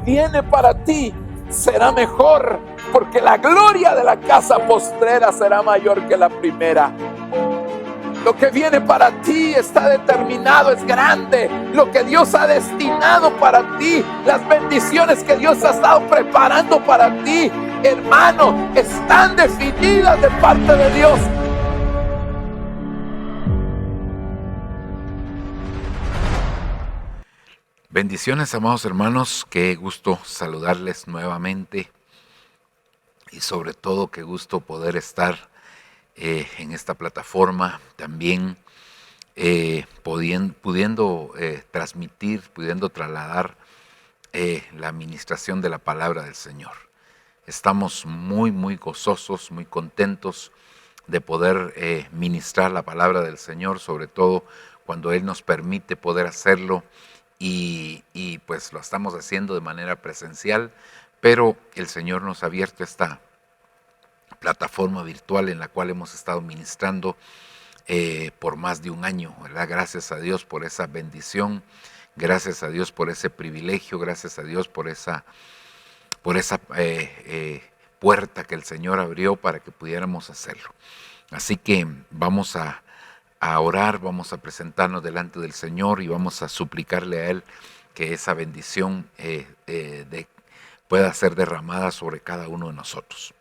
viene para ti será mejor, porque la gloria de la casa postrera será mayor que la primera. Lo que viene para ti está determinado, es grande. Lo que Dios ha destinado para ti, las bendiciones que Dios ha estado preparando para ti, hermano, están definidas de parte de Dios. Bendiciones, amados hermanos, qué gusto saludarles nuevamente y sobre todo qué gusto poder estar en esta plataforma también pudiendo transmitir, pudiendo trasladar la administración de la palabra del Señor. Estamos muy gozosos, muy contentos de poder ministrar la palabra del Señor, sobre todo cuando Él nos permite poder hacerlo. Y pues lo estamos haciendo de manera presencial, pero el Señor nos ha abierto esta plataforma virtual en la cual hemos estado ministrando por más de un año, ¿verdad? Gracias a Dios por esa bendición, gracias a Dios por ese privilegio, gracias a Dios por esa puerta que el Señor abrió para que pudiéramos hacerlo. Así que vamos a orar, vamos a presentarnos delante del Señor y vamos a suplicarle a Él que esa bendición pueda ser derramada sobre cada uno de nosotros.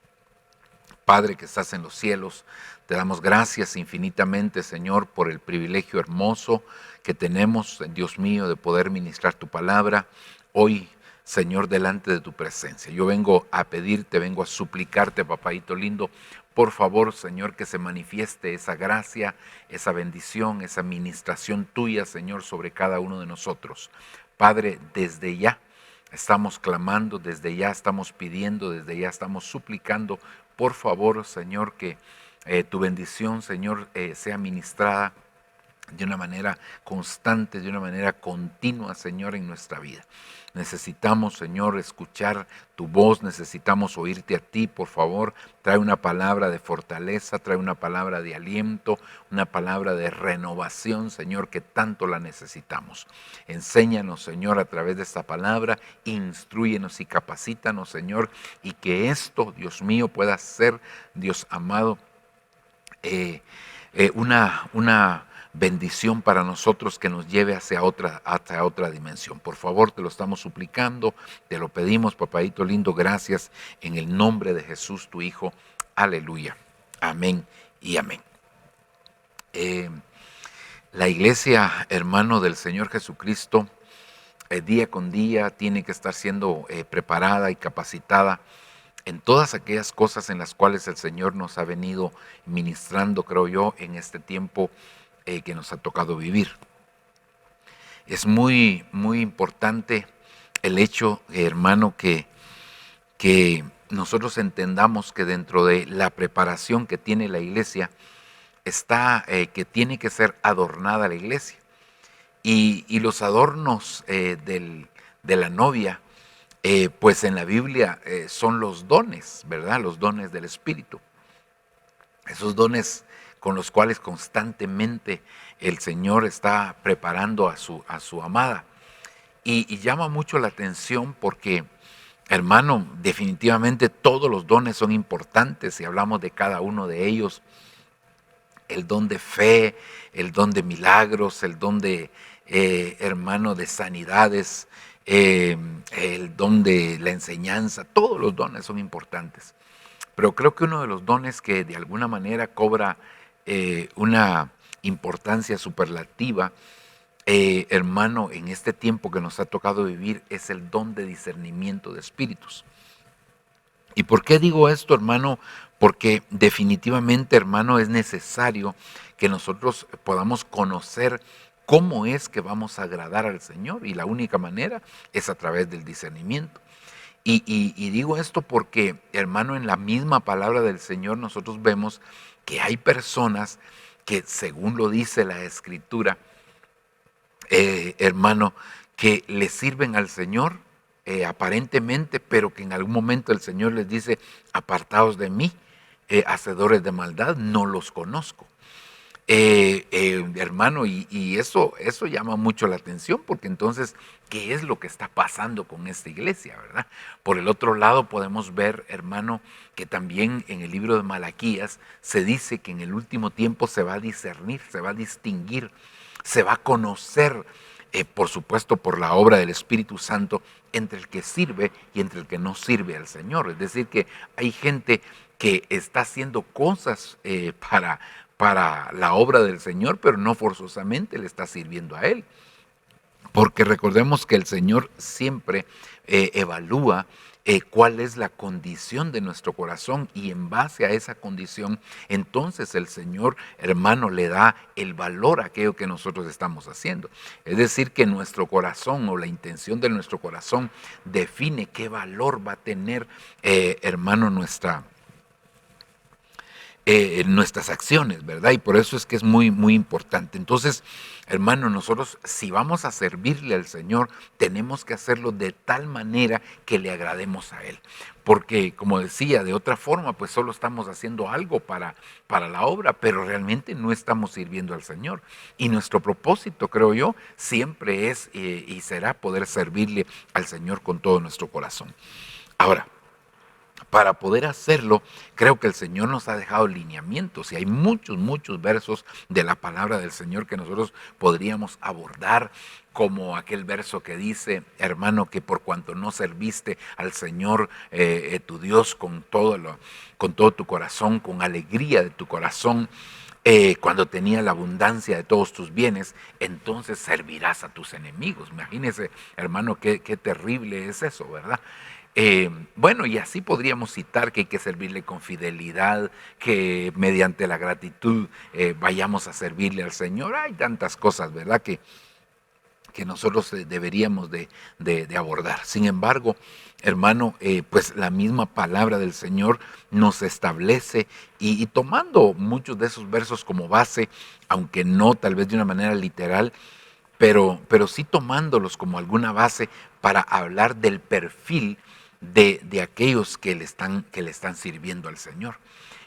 Padre que estás en los cielos, te damos gracias infinitamente, Señor, por el privilegio hermoso que tenemos, Dios mío, de poder ministrar tu palabra hoy, Señor, delante de tu presencia. Yo vengo a pedirte, vengo a suplicarte, papadito lindo, por favor, Señor, que se manifieste esa gracia, esa bendición, esa ministración tuya, Señor, sobre cada uno de nosotros. Padre, desde ya estamos clamando, desde ya estamos pidiendo, desde ya estamos suplicando, por favor, Señor, que tu bendición, Señor, sea ministrada de una manera constante, de una manera continua, Señor, en nuestra vida. Necesitamos, Señor, escuchar tu voz, necesitamos oírte a ti, por favor. Trae una palabra de fortaleza, trae una palabra de aliento, una palabra de renovación, Señor, que tanto la necesitamos. Enséñanos, Señor, a través de esta palabra, instrúyenos y capacítanos, Señor, y que esto, Dios mío, pueda ser, Dios amado, una bendición para nosotros que nos lleve hacia otra dimensión. Por favor, te lo estamos suplicando, te lo pedimos, papadito lindo, gracias en el nombre de Jesús, tu Hijo. Aleluya. Amén y amén. La iglesia, hermano del Señor Jesucristo, día con día tiene que estar siendo preparada y capacitada en todas aquellas cosas en las cuales el Señor nos ha venido ministrando, creo yo, en este tiempo que nos ha tocado vivir. Es muy importante el hecho, hermano, que nosotros entendamos que dentro de la preparación que tiene la iglesia está que tiene que ser adornada la iglesia. Y los adornos de la novia, pues en la Biblia son los dones, ¿verdad? Los dones del Espíritu. Esos dones con los cuales constantemente el Señor está preparando a su amada. Y llama mucho la atención porque, hermano, definitivamente todos los dones son importantes y hablamos de cada uno de ellos. El don de fe, el don de milagros, el don de, hermano, de sanidades, el don de la enseñanza, todos los dones son importantes. Pero creo que uno de los dones que de alguna manera cobra una importancia superlativa, hermano, en este tiempo que nos ha tocado vivir, es el don de discernimiento de espíritus. ¿Y por qué digo esto, hermano? Porque definitivamente, hermano, es necesario que nosotros podamos conocer cómo es que vamos a agradar al Señor, y la única manera es a través del discernimiento. Y digo esto porque, hermano, en la misma palabra del Señor nosotros vemos que hay personas que, según lo dice la Escritura, hermano, que le sirven al Señor aparentemente, pero que en algún momento el Señor les dice: apartaos de mí, hacedores de maldad, no los conozco. hermano, y eso llama mucho la atención, porque entonces, ¿qué es lo que está pasando con esta iglesia, verdad? Por el otro lado podemos ver, hermano, que también en el libro de Malaquías se dice que en el último tiempo se va a discernir, se va a distinguir, se va a conocer, por supuesto por la obra del Espíritu Santo, entre el que sirve y entre el que no sirve al Señor. Es decir, que hay gente que está haciendo cosas para la obra del Señor, pero no forzosamente le está sirviendo a Él. Porque recordemos que el Señor siempre evalúa cuál es la condición de nuestro corazón, y en base a esa condición, entonces el Señor, hermano, le da el valor a aquello que nosotros estamos haciendo. Es decir, que nuestro corazón o la intención de nuestro corazón define qué valor va a tener, hermano, nuestras acciones, ¿verdad? Y por eso es que es muy, muy importante. Entonces, hermano, nosotros si vamos a servirle al Señor, tenemos que hacerlo de tal manera que le agrademos a Él. Porque, como decía, de otra forma, pues solo estamos haciendo algo para la obra, pero realmente no estamos sirviendo al Señor. Y nuestro propósito, creo yo, siempre es y será poder servirle al Señor con todo nuestro corazón. Ahora, para poder hacerlo, creo que el Señor nos ha dejado lineamientos, y hay muchos, muchos versos de la palabra del Señor que nosotros podríamos abordar, como aquel verso que dice, hermano, que por cuanto no serviste al Señor tu Dios con todo tu corazón, con alegría de tu corazón, cuando tenía la abundancia de todos tus bienes, entonces servirás a tus enemigos. Imagínese, hermano, qué terrible es eso, ¿verdad? Bueno, y así podríamos citar que hay que servirle con fidelidad, que mediante la gratitud vayamos a servirle al Señor. Hay tantas cosas, ¿verdad?, que nosotros deberíamos de abordar. Sin embargo, hermano, pues la misma palabra del Señor nos establece, y tomando muchos de esos versos como base, aunque no tal vez de una manera literal, pero sí tomándolos como alguna base para hablar del perfil de aquellos que le están sirviendo al Señor.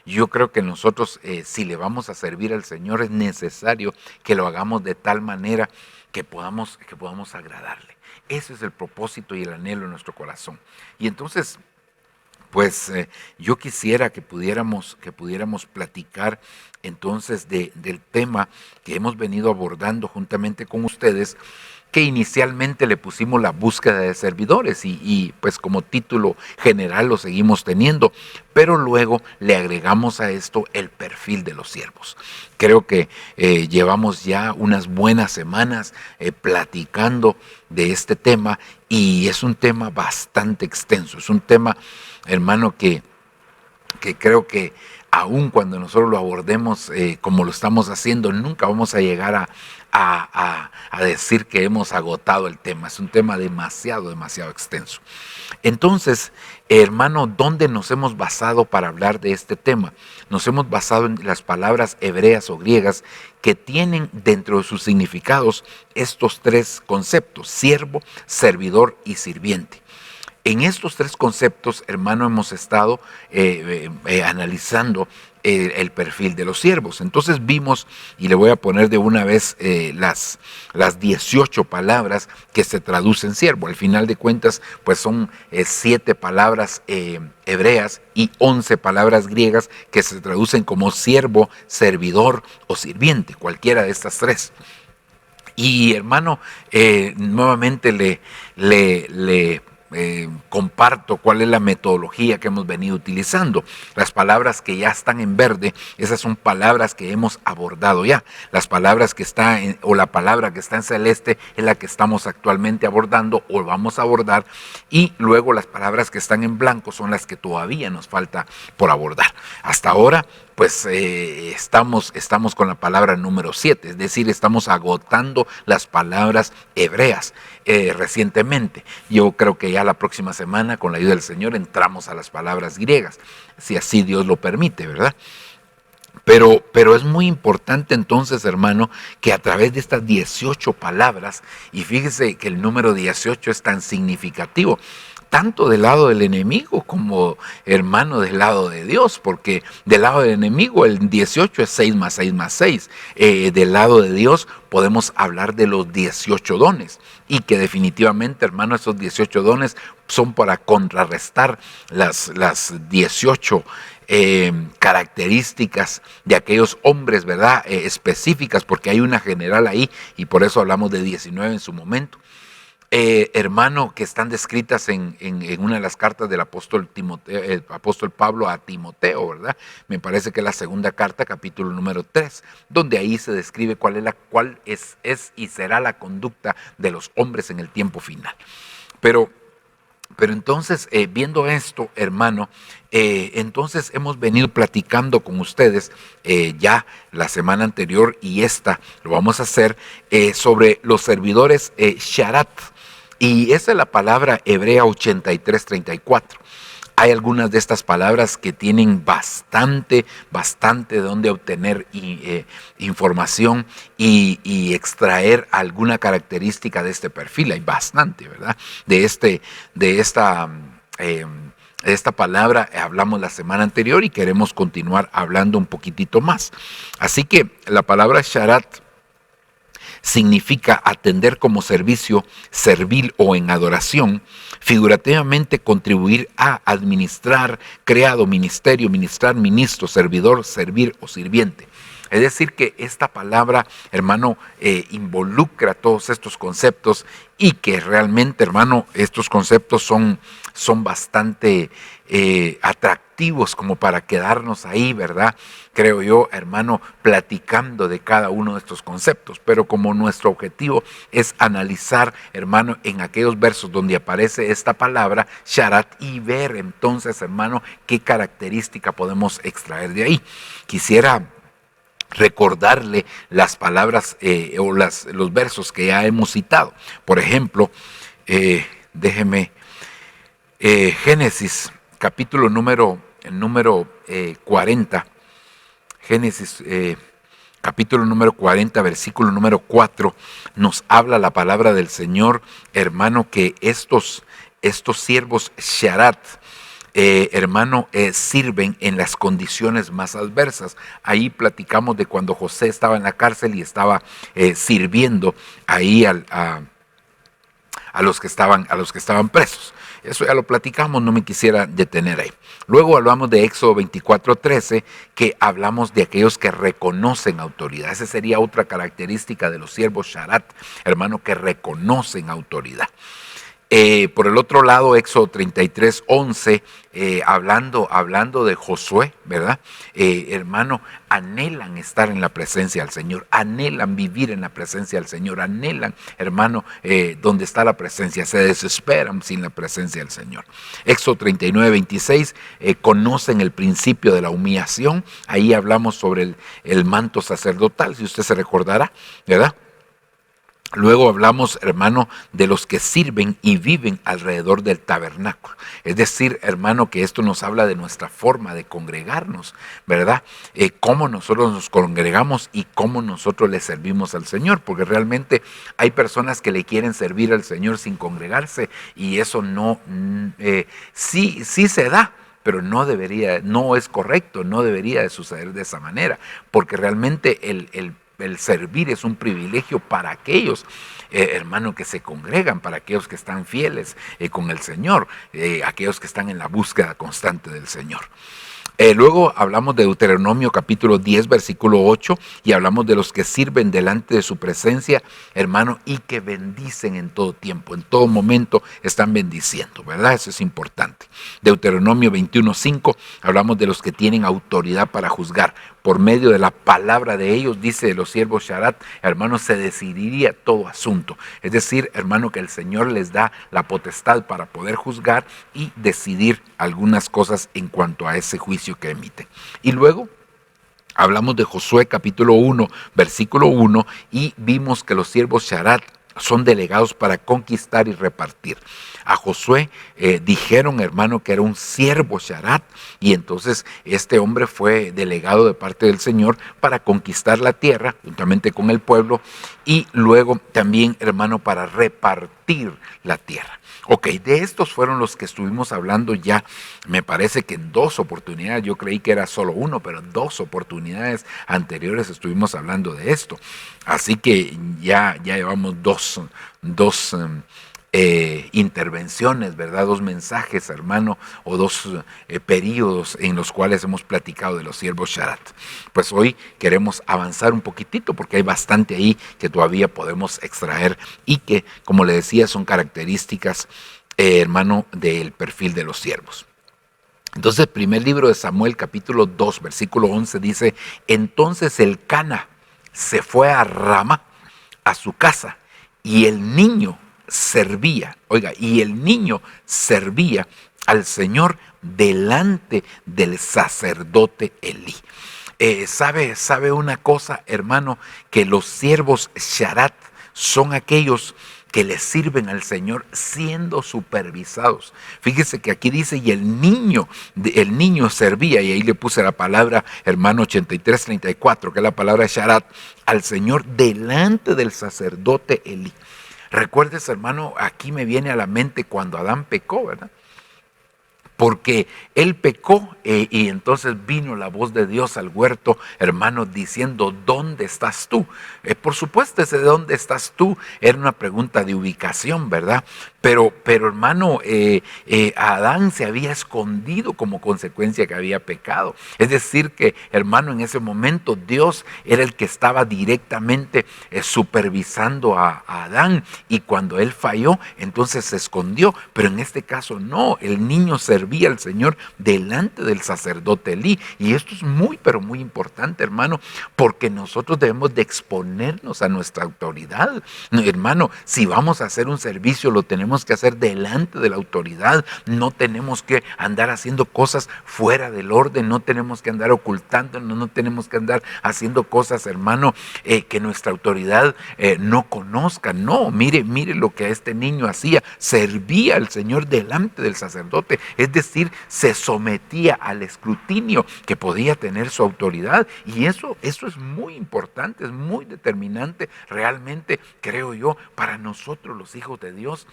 Yo creo que nosotros, si le vamos a servir al Señor, es necesario que lo hagamos de tal manera que podamos agradarle. Ese es el propósito y el anhelo de nuestro corazón. Y entonces, pues yo quisiera que pudiéramos platicar entonces del tema que hemos venido abordando juntamente con ustedes, que inicialmente le pusimos la búsqueda de servidores, y pues como título general lo seguimos teniendo, pero luego le agregamos a esto el perfil de los siervos. Creo que llevamos ya unas buenas semanas platicando de este tema, y es un tema bastante extenso, es un tema, hermano, que creo que aun cuando nosotros lo abordemos como lo estamos haciendo, nunca vamos a llegar a decir que hemos agotado el tema. Es un tema demasiado extenso. Entonces, hermano, ¿dónde nos hemos basado para hablar de este tema? Nos hemos basado en las palabras hebreas o griegas que tienen dentro de sus significados estos tres conceptos: siervo, servidor y sirviente. En estos tres conceptos, hermano, hemos estado analizando el perfil de los siervos. Entonces vimos, y le voy a poner de una vez las 18 palabras que se traducen siervo. Al final de cuentas, pues son 7 palabras hebreas y 11 palabras griegas que se traducen como siervo, servidor o sirviente, cualquiera de estas tres. Y hermano, nuevamente le comparto cuál es la metodología que hemos venido utilizando. Las palabras que ya están en verde, esas son palabras que hemos abordado ya. Las palabras que están o la palabra que está en celeste es la que estamos actualmente abordando o vamos a abordar, y luego las palabras que están en blanco son las que todavía nos falta por abordar. Hasta ahora, pues estamos con la palabra número 7, es decir, estamos agotando las palabras hebreas recientemente. Yo creo que ya la próxima semana, con la ayuda del Señor, entramos a las palabras griegas, si así Dios lo permite, ¿verdad? Pero es muy importante entonces, hermano, que a través de estas 18 palabras, y fíjese que el número 18 es tan significativo, tanto del lado del enemigo como, hermano, del lado de Dios, porque del lado del enemigo el 18 es 6 más 6 más 6. Del lado de Dios podemos hablar de los 18 dones, y que definitivamente, hermano, esos 18 dones son para contrarrestar las 18 características de aquellos hombres, ¿verdad? Específicas, porque hay una general ahí, y por eso hablamos de 19 en su momento. Hermano, que están descritas en una de las cartas del apóstol Pablo a Timoteo, ¿verdad? Me parece que es la segunda carta, capítulo número 3, donde ahí se describe cuál es y será la conducta de los hombres en el tiempo final. Pero entonces, viendo esto, hermano, entonces hemos venido platicando con ustedes ya la semana anterior, y esta lo vamos a hacer sobre los servidores Sharat. Y esa es la palabra hebrea 8334. Hay algunas de estas palabras que tienen bastante de dónde obtener información y extraer alguna característica de este perfil. Hay bastante, ¿verdad? De esta palabra hablamos la semana anterior y queremos continuar hablando un poquitito más. Así que la palabra sharat significa atender como servicio, servil o en adoración, figurativamente contribuir a, administrar, creado, ministerio, ministrar, ministro, servidor, servir o sirviente. Es decir, que esta palabra, hermano, involucra todos estos conceptos, y que realmente, hermano, estos conceptos son bastante atractivos como para quedarnos ahí, ¿verdad? Creo yo, hermano, platicando de cada uno de estos conceptos. Pero como nuestro objetivo es analizar, hermano, en aquellos versos donde aparece esta palabra, sharat, y ver entonces, hermano, qué característica podemos extraer de ahí. Quisiera recordarle las palabras o los versos que ya hemos citado. Por ejemplo, Génesis, capítulo número 40, Génesis capítulo número 40, versículo número 4, nos habla la palabra del Señor, hermano, que estos siervos sharat, hermano, sirven en las condiciones más adversas. Ahí platicamos de cuando José estaba en la cárcel y estaba sirviendo ahí a los que estaban presos. Eso ya lo platicamos, no me quisiera detener ahí. Luego hablamos de Éxodo 24:13, que hablamos de aquellos que reconocen autoridad. Esa sería otra característica de los siervos sharat, hermano, que reconocen autoridad. Por el otro lado, Éxodo 33:11, hablando de Josué, ¿verdad? Hermano, anhelan estar en la presencia del Señor, anhelan vivir en la presencia del Señor, anhelan, hermano, donde está la presencia, se desesperan sin la presencia del Señor. Éxodo 39:26, conocen el principio de la humillación. Ahí hablamos sobre el manto sacerdotal, si usted se recordará, ¿verdad? Luego hablamos, hermano, de los que sirven y viven alrededor del tabernáculo. Es decir, hermano, que esto nos habla de nuestra forma de congregarnos, ¿verdad? Cómo nosotros nos congregamos y cómo nosotros le servimos al Señor, porque realmente hay personas que le quieren servir al Señor sin congregarse, y eso no, sí se da, pero no es correcto, no debería de suceder de esa manera, porque realmente el servir es un privilegio para aquellos, hermano, que se congregan, para aquellos que están fieles con el Señor, aquellos que están en la búsqueda constante del Señor. Luego hablamos de Deuteronomio capítulo 10, versículo 8, y hablamos de los que sirven delante de su presencia, hermano, y que bendicen en todo tiempo, en todo momento están bendiciendo, ¿verdad? Eso es importante. Deuteronomio 21:5, hablamos de los que tienen autoridad para juzgar. Por medio de la palabra de ellos, dice de los siervos sharat, hermano, se decidiría todo asunto. Es decir, hermano, que el Señor les da la potestad para poder juzgar y decidir algunas cosas en cuanto a ese juicio que emiten. Y luego hablamos de Josué capítulo 1, versículo 1, y vimos que los siervos sharat son delegados para conquistar y repartir. A Josué dijeron, hermano, que era un siervo sharat, y entonces este hombre fue delegado de parte del Señor para conquistar la tierra juntamente con el pueblo, y luego también, hermano, para repartir la tierra. Ok, de estos fueron los que estuvimos hablando ya, me parece que en 2 oportunidades, yo creí que era solo uno, pero 2 oportunidades anteriores estuvimos hablando de esto. Así que ya llevamos dos intervenciones, ¿verdad? 2 mensajes, hermano, o 2 períodos en los cuales hemos platicado de los siervos Sharat. Pues hoy queremos avanzar un poquitito porque hay bastante ahí que todavía podemos extraer y que, como le decía, son características, hermano, del perfil de los siervos. Entonces, primer libro de Samuel, capítulo 2, versículo 11, dice: entonces el Cana se fue a Rama, a su casa, y el niño y el niño servía al Señor delante del sacerdote Elí. ¿Sabe una cosa, hermano? Que los siervos Sharat son aquellos que le sirven al Señor siendo supervisados. Fíjese que aquí dice, y el niño servía, y ahí le puse la palabra, hermano, 83:34, que es la palabra Sharat, al Señor delante del sacerdote Elí. Recuerdes, hermano, aquí me viene a la mente cuando Adán pecó, ¿verdad? Porque él pecó y entonces vino la voz de Dios al huerto, hermano, diciendo: ¿dónde estás tú? Por supuesto, ese ¿dónde estás tú? Era una pregunta de ubicación, ¿verdad? Pero hermano, Adán se había escondido como consecuencia que había pecado. Es decir que, hermano, en ese momento Dios era el que estaba directamente supervisando a Adán, y cuando él falló, entonces se escondió. Pero en este caso no, el niño servía al Señor delante del sacerdote Elí. Y esto es muy, pero muy importante, hermano, porque nosotros debemos de exponernos a nuestra autoridad. Hermano, si vamos a hacer un servicio, lo tenemos que hacer delante de la autoridad. No tenemos que andar haciendo cosas fuera del orden, no tenemos que andar ocultándonos, no tenemos que andar haciendo cosas, hermano, que nuestra autoridad no conozca. No, mire lo que este niño hacía: servía al Señor delante del sacerdote, es decir, se sometía al escrutinio que podía tener su autoridad. Y eso es muy importante, es muy determinante realmente, creo yo, para nosotros los hijos de Dios,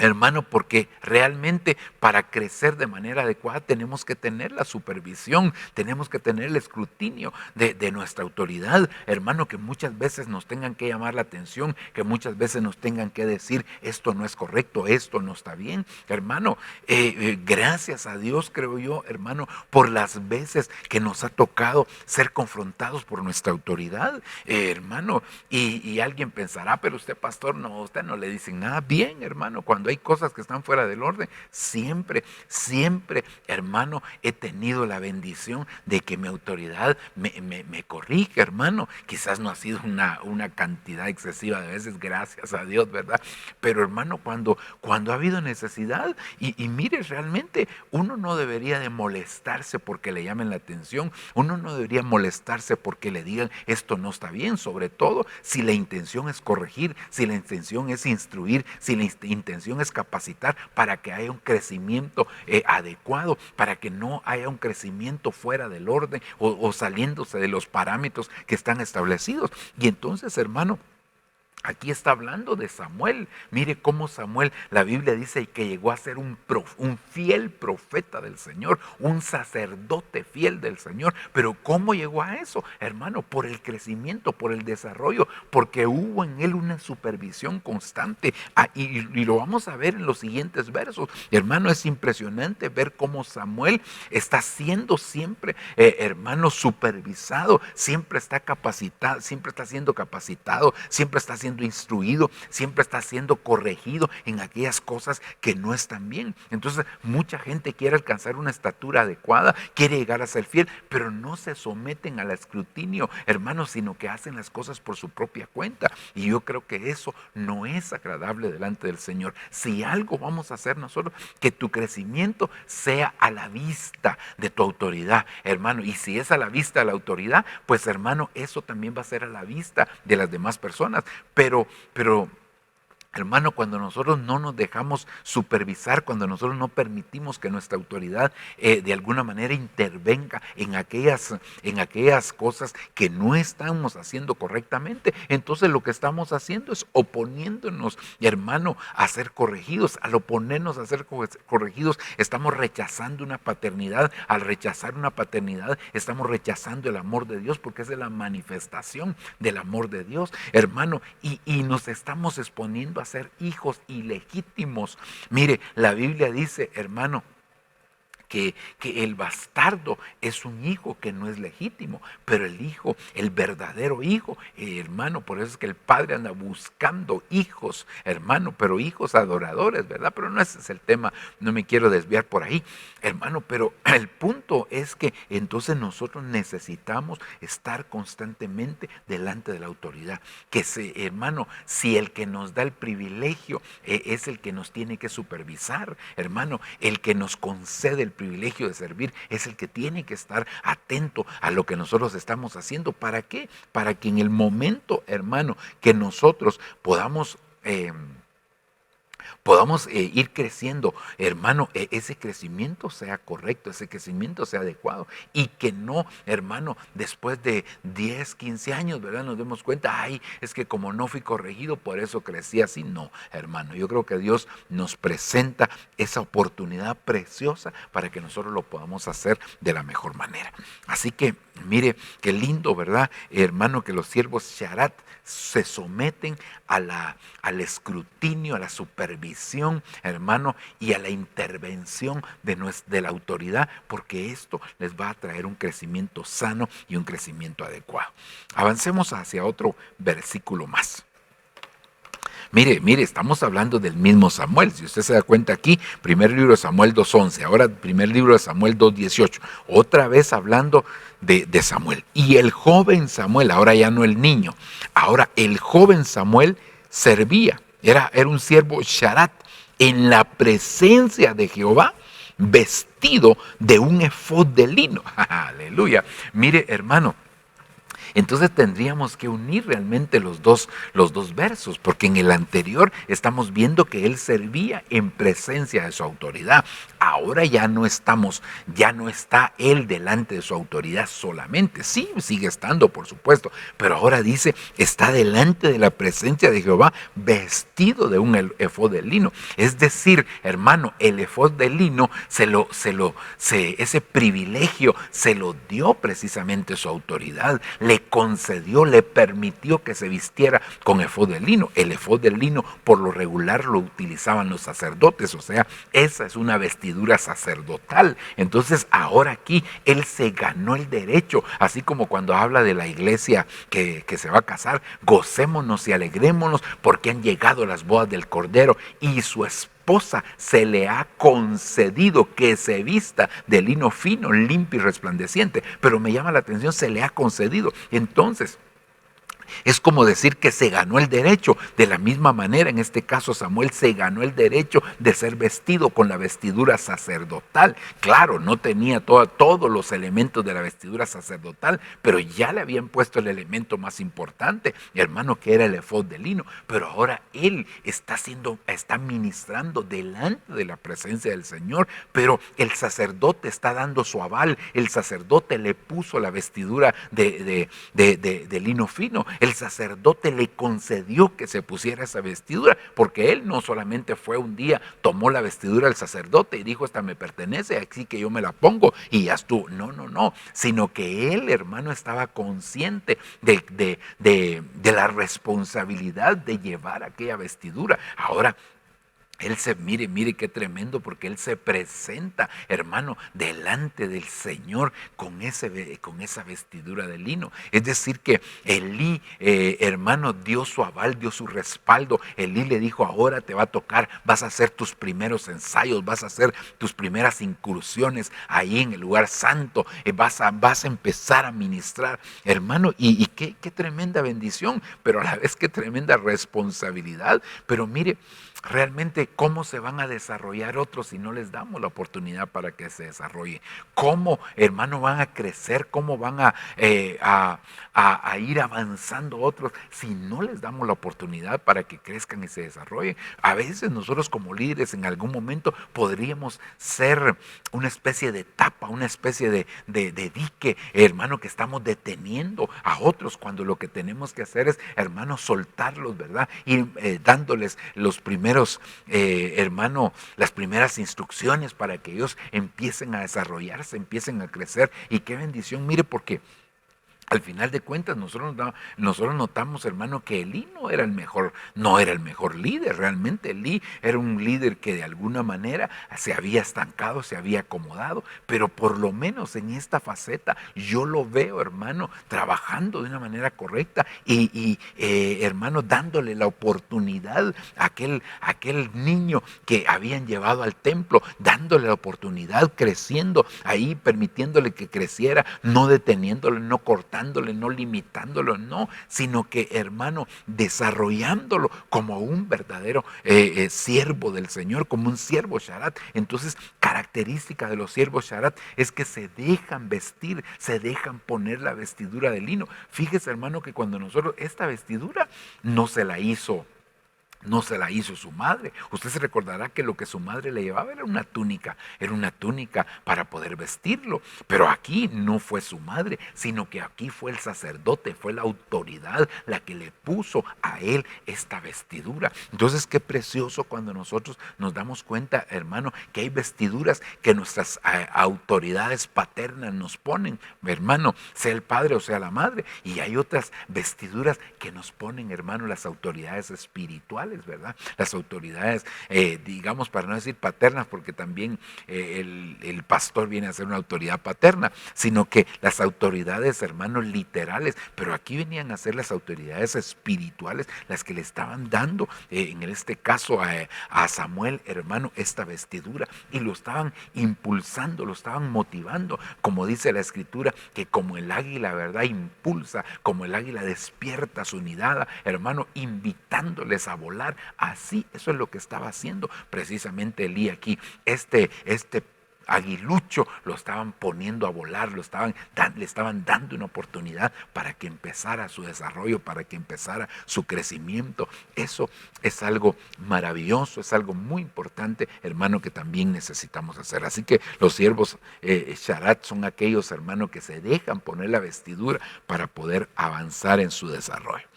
hermano, porque realmente para crecer de manera adecuada tenemos que tener la supervisión, tenemos que tener el escrutinio de nuestra autoridad, hermano, que muchas veces nos tengan que llamar la atención, que muchas veces nos tengan que decir: esto no es correcto, esto no está bien, hermano. Gracias a Dios, creo yo, hermano, por las veces que nos ha tocado ser confrontados por nuestra autoridad, hermano, y alguien pensará: pero usted, pastor, no, usted no le dicen nada. Bien, hermano, cuando hay cosas que están fuera del orden, siempre, hermano, he tenido la bendición de que mi autoridad me corrige, hermano. Quizás no ha sido una cantidad excesiva de veces, gracias a Dios, ¿verdad? Pero, hermano, cuando ha habido necesidad, y mire, realmente uno no debería de molestarse porque le llamen la atención, uno no debería molestarse porque le digan: esto no está bien, sobre todo si la intención es corregir, si la intención es instruir, si la intención es capacitar para que haya un crecimiento adecuado, para que no haya un crecimiento fuera del orden o saliéndose de los parámetros que están establecidos. Y entonces, hermano, aquí está hablando de Samuel. Mire cómo Samuel, la Biblia dice que llegó a ser un fiel profeta del Señor, un sacerdote fiel del Señor. Pero ¿cómo llegó a eso, hermano? Por el crecimiento, por el desarrollo, porque hubo en él una supervisión constante. Y lo vamos a ver en los siguientes versos. Hermano, es impresionante ver cómo Samuel está siendo siempre, hermano, supervisado, siempre está capacitado, siempre está siendo capacitado, siempre está siendo instruido, siempre está siendo corregido en aquellas cosas que no están bien. Entonces, mucha gente quiere alcanzar una estatura adecuada, quiere llegar a ser fiel, pero no se someten al escrutinio, hermanos, sino que hacen las cosas por su propia cuenta. Y yo creo que eso no es agradable delante del Señor. Si algo vamos a hacer nosotros, que tu crecimiento sea a la vista de tu autoridad, hermano. Y si es a la vista de la autoridad, pues, hermano, eso también va a ser a la vista de las demás personas. Pero Hermano, cuando nosotros no nos dejamos supervisar, cuando nosotros no permitimos que nuestra autoridad de alguna manera intervenga en aquellas cosas que no estamos haciendo correctamente, entonces lo que estamos haciendo es oponiéndonos, hermano, a ser corregidos. Al oponernos a ser corregidos, estamos rechazando una paternidad. Al rechazar una paternidad, estamos rechazando el amor de Dios, porque esa es la manifestación del amor de Dios, hermano, y nos estamos exponiendo a ser hijos ilegítimos. Mire, la Biblia dice, hermano, que el bastardo es un hijo que no es legítimo, pero el hijo, el verdadero hijo, hermano, por eso es que el padre anda buscando hijos, hermano, pero hijos adoradores, ¿verdad? Pero no ese es el tema, no me quiero desviar por ahí, hermano, pero el punto es que entonces nosotros necesitamos estar constantemente delante de la autoridad, hermano, si el que nos da el privilegio es el que nos tiene que supervisar, hermano, el que nos concede el privilegio de servir es el que tiene que estar atento a lo que nosotros estamos haciendo. ¿Para qué? Para que en el momento, hermano, que nosotros podamos ir creciendo, hermano, ese crecimiento sea correcto, ese crecimiento sea adecuado, y que no, hermano, después de 10, 15 años, ¿verdad? Nos demos cuenta, ay, es que como no fui corregido, por eso crecí así. No, hermano, yo creo que Dios nos presenta esa oportunidad preciosa para que nosotros lo podamos hacer de la mejor manera. Así que, mire, qué lindo, ¿verdad, hermano, que los siervos Sharat se someten al escrutinio, a la supervisión, hermano, y a la intervención de la autoridad, porque esto les va a traer un crecimiento sano y un crecimiento adecuado. Avancemos hacia otro versículo más. Mire, estamos hablando del mismo Samuel. Si usted se da cuenta aquí, primer libro de Samuel 2:11, ahora primer libro de Samuel 2:18. Otra vez hablando de Samuel. Y el joven Samuel, ahora ya no el niño, ahora el joven Samuel servía, era un siervo Sharat, en la presencia de Jehová, vestido de un efod de lino. Aleluya. Mire, hermano, entonces tendríamos que unir realmente los dos versos, porque en el anterior estamos viendo que él servía en presencia de su autoridad. Ahora ya no está él delante de su autoridad solamente. Sí, sigue estando, por supuesto, pero ahora dice, está delante de la presencia de Jehová vestido de un efod de lino. Es decir, hermano, el efod de lino ese privilegio se lo dio precisamente su autoridad. Le concedió, le permitió que se vistiera con efod de lino. El efod de lino por lo regular lo utilizaban los sacerdotes, o sea, esa es una vestidura sacerdotal. Entonces ahora aquí él se ganó el derecho, así como cuando habla de la iglesia que se va a casar, gocémonos y alegrémonos porque han llegado las bodas del Cordero y su esposa se le ha concedido que se vista de lino fino, limpio y resplandeciente. Pero me llama la atención, se le ha concedido. Entonces, es como decir que se ganó el derecho. De la misma manera, en este caso Samuel se ganó el derecho de ser vestido con la vestidura sacerdotal. Claro, no tenía todos los elementos de la vestidura sacerdotal, pero ya le habían puesto el elemento más importante, hermano, que era el efod de lino. Pero ahora él está ministrando delante de la presencia del Señor, pero el sacerdote está dando su aval. El sacerdote le puso la vestidura de lino fino. El sacerdote le concedió que se pusiera esa vestidura, porque él no solamente fue un día, tomó la vestidura del sacerdote y dijo, esta me pertenece, así que yo me la pongo y ya estuvo. No, sino que él, hermano, estaba consciente de la responsabilidad de llevar aquella vestidura. Ahora, él mire qué tremendo, porque él se presenta, hermano, delante del Señor con esa vestidura de lino. Es decir que Elí, hermano, dio su aval, dio su respaldo. Elí le dijo, ahora te va a tocar, vas a hacer tus primeros ensayos, vas a hacer tus primeras incursiones ahí en el lugar santo, vas a empezar a ministrar, hermano, y qué tremenda bendición, pero a la vez qué tremenda responsabilidad. Pero mire, realmente cómo se van a desarrollar otros si no les damos la oportunidad para que se desarrollen. Cómo, hermano, van a crecer, cómo van a ir avanzando otros si no les damos la oportunidad para que crezcan y se desarrollen. A veces nosotros como líderes en algún momento podríamos ser una especie de tapa, una especie de dique, hermano, que estamos deteniendo a otros cuando lo que tenemos que hacer es, hermano, soltarlos, ¿verdad? Y dándoles los primeros, hermano, las primeras instrucciones para que ellos empiecen a desarrollarse, empiecen a crecer. Y qué bendición, mire, porque al final de cuentas, nosotros notamos, hermano, que Elí no era el mejor líder. Realmente Elí era un líder que de alguna manera se había estancado, se había acomodado, pero por lo menos en esta faceta yo lo veo, hermano, trabajando de una manera correcta y hermano, dándole la oportunidad a aquel niño que habían llevado al templo, dándole la oportunidad, creciendo ahí, permitiéndole que creciera, no deteniéndole, no cortándole, no limitándolo, no, sino que, hermano, desarrollándolo como un verdadero siervo del Señor, como un siervo Sharat. Entonces, característica de los siervos Sharat es que se dejan vestir, se dejan poner la vestidura de lino. Fíjese, hermano, que cuando nosotros, esta vestidura no se la hizo su madre. Usted se recordará que lo que su madre le llevaba era una túnica para poder vestirlo. Pero aquí no fue su madre, sino que aquí fue el sacerdote, fue la autoridad la que le puso a él esta vestidura. Entonces, qué precioso cuando nosotros nos damos cuenta, hermano, que hay vestiduras que nuestras autoridades paternas nos ponen, hermano, sea el padre o sea la madre, y hay otras vestiduras que nos ponen, hermano, las autoridades espirituales, ¿verdad? Las autoridades, digamos, para no decir paternas, porque también el pastor viene a ser una autoridad paterna, sino que las autoridades, hermanos, literales, pero aquí venían a ser las autoridades espirituales, las que le estaban dando, en este caso a Samuel, hermano, esta vestidura, y lo estaban impulsando, lo estaban motivando, como dice la escritura, que como el águila, ¿verdad?, impulsa, como el águila despierta su nidada, hermano, invitándoles a volar. Así, eso es lo que estaba haciendo precisamente Elí aquí. Este aguilucho lo estaban poniendo a volar, le estaban dando una oportunidad para que empezara su desarrollo, para que empezara su crecimiento. Eso es algo maravilloso, es algo muy importante, hermano, que también necesitamos hacer. Así que los siervos Sharat son aquellos, hermano, que se dejan poner la vestidura para poder avanzar en su desarrollo.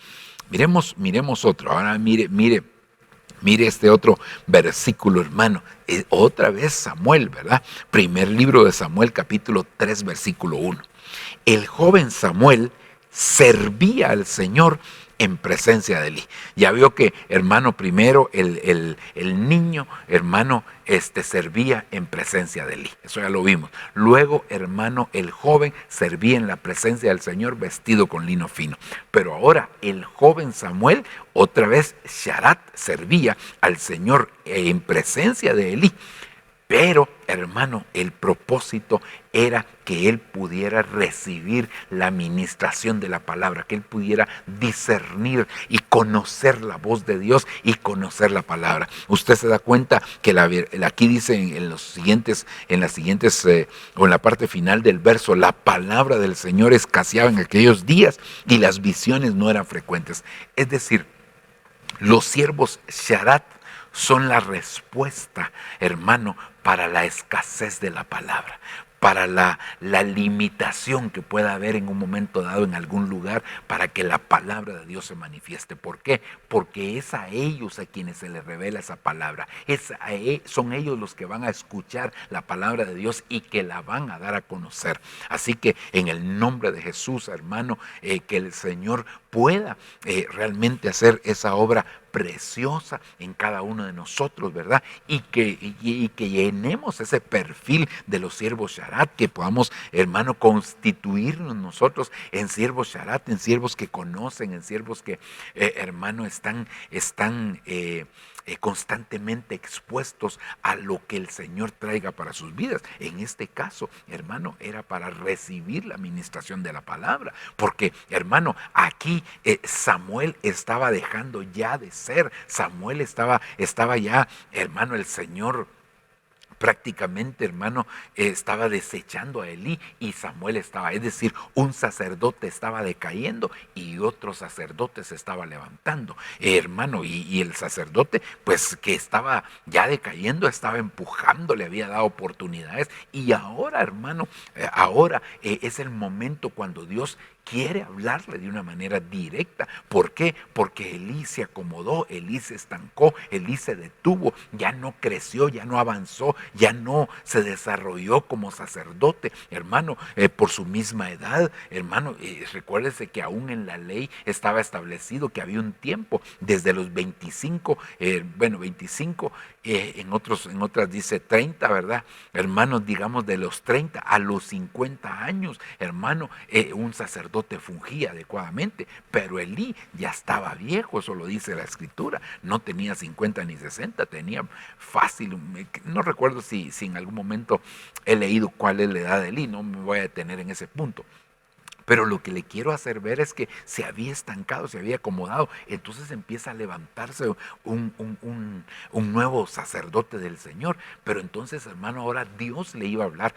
Miremos otro. Ahora mire este otro versículo, hermano. Otra vez Samuel, ¿verdad? Primer libro de Samuel, capítulo 3, versículo 1. El joven Samuel servía al Señor en presencia de Elí. Ya vio que, hermano, primero el niño, hermano, servía en presencia de Elí. Eso ya lo vimos. Luego, hermano, el joven servía en la presencia del Señor vestido con lino fino. Pero ahora el joven Samuel, otra vez Sharat, servía al Señor en presencia de Elí. Pero, hermano, el propósito era que él pudiera recibir la administración de la palabra, que él pudiera discernir y conocer la voz de Dios y conocer la palabra. Usted se da cuenta que aquí dice en las siguientes o en la parte final del verso, la palabra del Señor escaseaba en aquellos días y las visiones no eran frecuentes. Es decir, los siervos Sharat son la respuesta, hermano, para la escasez de la palabra, para la limitación que pueda haber en un momento dado en algún lugar para que la palabra de Dios se manifieste. ¿Por qué? Porque es a ellos a quienes se les revela esa palabra. Son ellos los que van a escuchar la palabra de Dios y que la van a dar a conocer. Así que en el nombre de Jesús, hermano, que el Señor pueda realmente hacer esa obra preciosa en cada uno de nosotros, ¿verdad? Y que llenemos ese perfil de los siervos Sharat, que podamos, hermano, constituirnos nosotros en siervos Sharat, en siervos que conocen, en siervos que, hermano, están constantemente expuestos a lo que el Señor traiga para sus vidas. En este caso, hermano, era para recibir la administración de la palabra, porque, hermano, aquí Samuel estaba dejando ya de hacer. Samuel estaba ya, hermano, el Señor prácticamente, hermano, estaba desechando a Elí y Samuel estaba, es decir, un sacerdote estaba decayendo y otro sacerdote se estaba levantando, hermano, y el sacerdote, pues que estaba ya decayendo, estaba empujando, le había dado oportunidades y ahora, hermano, ahora es el momento cuando Dios quiere hablarle de una manera directa. ¿Por qué? Porque Elí se acomodó, Elí se estancó, Elí se detuvo, ya no creció, ya no avanzó, ya no se desarrolló como sacerdote, hermano, por su misma edad, hermano. Recuérdese que aún en la ley estaba establecido que había un tiempo desde los 25, 25, en otras dice 30, ¿verdad? Hermanos, digamos de los 30 a los 50 años, hermano, un sacerdote fungía adecuadamente, pero Elí ya estaba viejo, eso lo dice la escritura, no tenía 50 ni 60, tenía fácil, no recuerdo si en algún momento he leído cuál es la edad de Elí, no me voy a detener en ese punto. Pero lo que le quiero hacer ver es que se había estancado, se había acomodado. Entonces empieza a levantarse un nuevo sacerdote del Señor. Pero entonces, hermano, ahora Dios le iba a hablar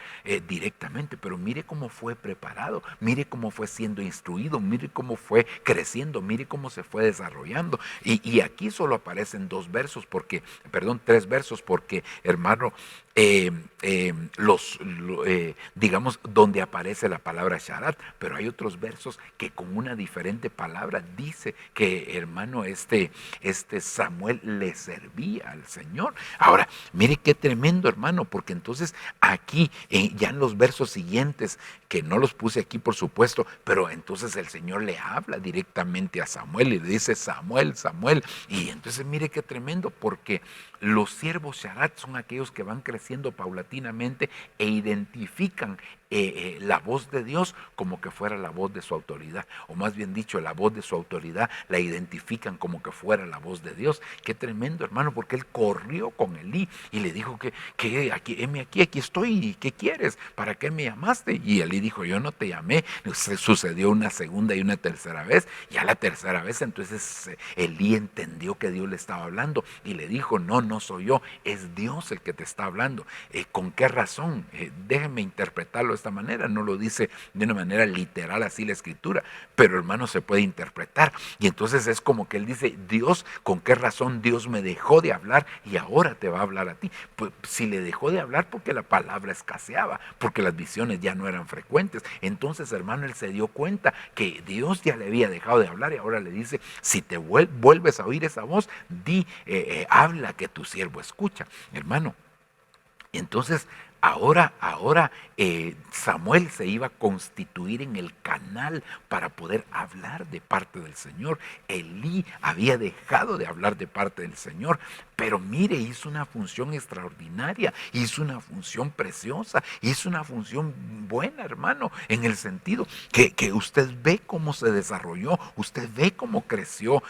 directamente. Pero mire cómo fue preparado, mire cómo fue siendo instruido, mire cómo fue creciendo, mire cómo se fue desarrollando. Y aquí solo aparecen tres versos, porque, hermano, digamos, donde aparece la palabra Sharat, pero hay otros versos que con una diferente palabra dice que, hermano, este Samuel le servía al Señor. Ahora, mire qué tremendo, hermano, porque entonces aquí, ya en los versos siguientes, que no los puse aquí por supuesto, pero entonces el Señor le habla directamente a Samuel y le dice: Samuel, Samuel. Y entonces mire qué tremendo, porque los siervos Sharat son aquellos que van creciendo paulatinamente e identifican la voz de Dios como que fuera la voz de su autoridad, o más bien dicho, la voz de su autoridad la identifican como que fuera la voz de Dios. Qué tremendo, hermano, porque él corrió con Elí y le dijo que aquí estoy, ¿qué quieres? ¿Para qué me llamaste? Y Elí dijo: yo no te llamé. Sucedió una segunda y una tercera vez, y a la tercera vez entonces Elí entendió que Dios le estaba hablando y le dijo: no soy yo, es Dios el que te está hablando. ¿Con qué razón? Déjenme interpretarlo de esta manera, no lo dice de una manera literal así la escritura, pero, hermano, se puede interpretar. Y entonces es como que él dice: Dios, ¿con qué razón Dios me dejó de hablar y ahora te va a hablar a ti? Pues si le dejó de hablar porque la palabra escaseaba, porque las visiones ya no eran frecuentes. Entonces, hermano, él se dio cuenta que Dios ya le había dejado de hablar y ahora le dice: si te vuelves a oír esa voz, habla, que tu siervo escucha, hermano. Y entonces ahora Samuel se iba a constituir en el canal para poder hablar de parte del Señor. Elí había dejado de hablar de parte del Señor, pero mire, hizo una función extraordinaria, hizo una función preciosa, hizo una función buena, hermano, en el sentido que usted ve cómo se desarrolló, usted ve cómo creció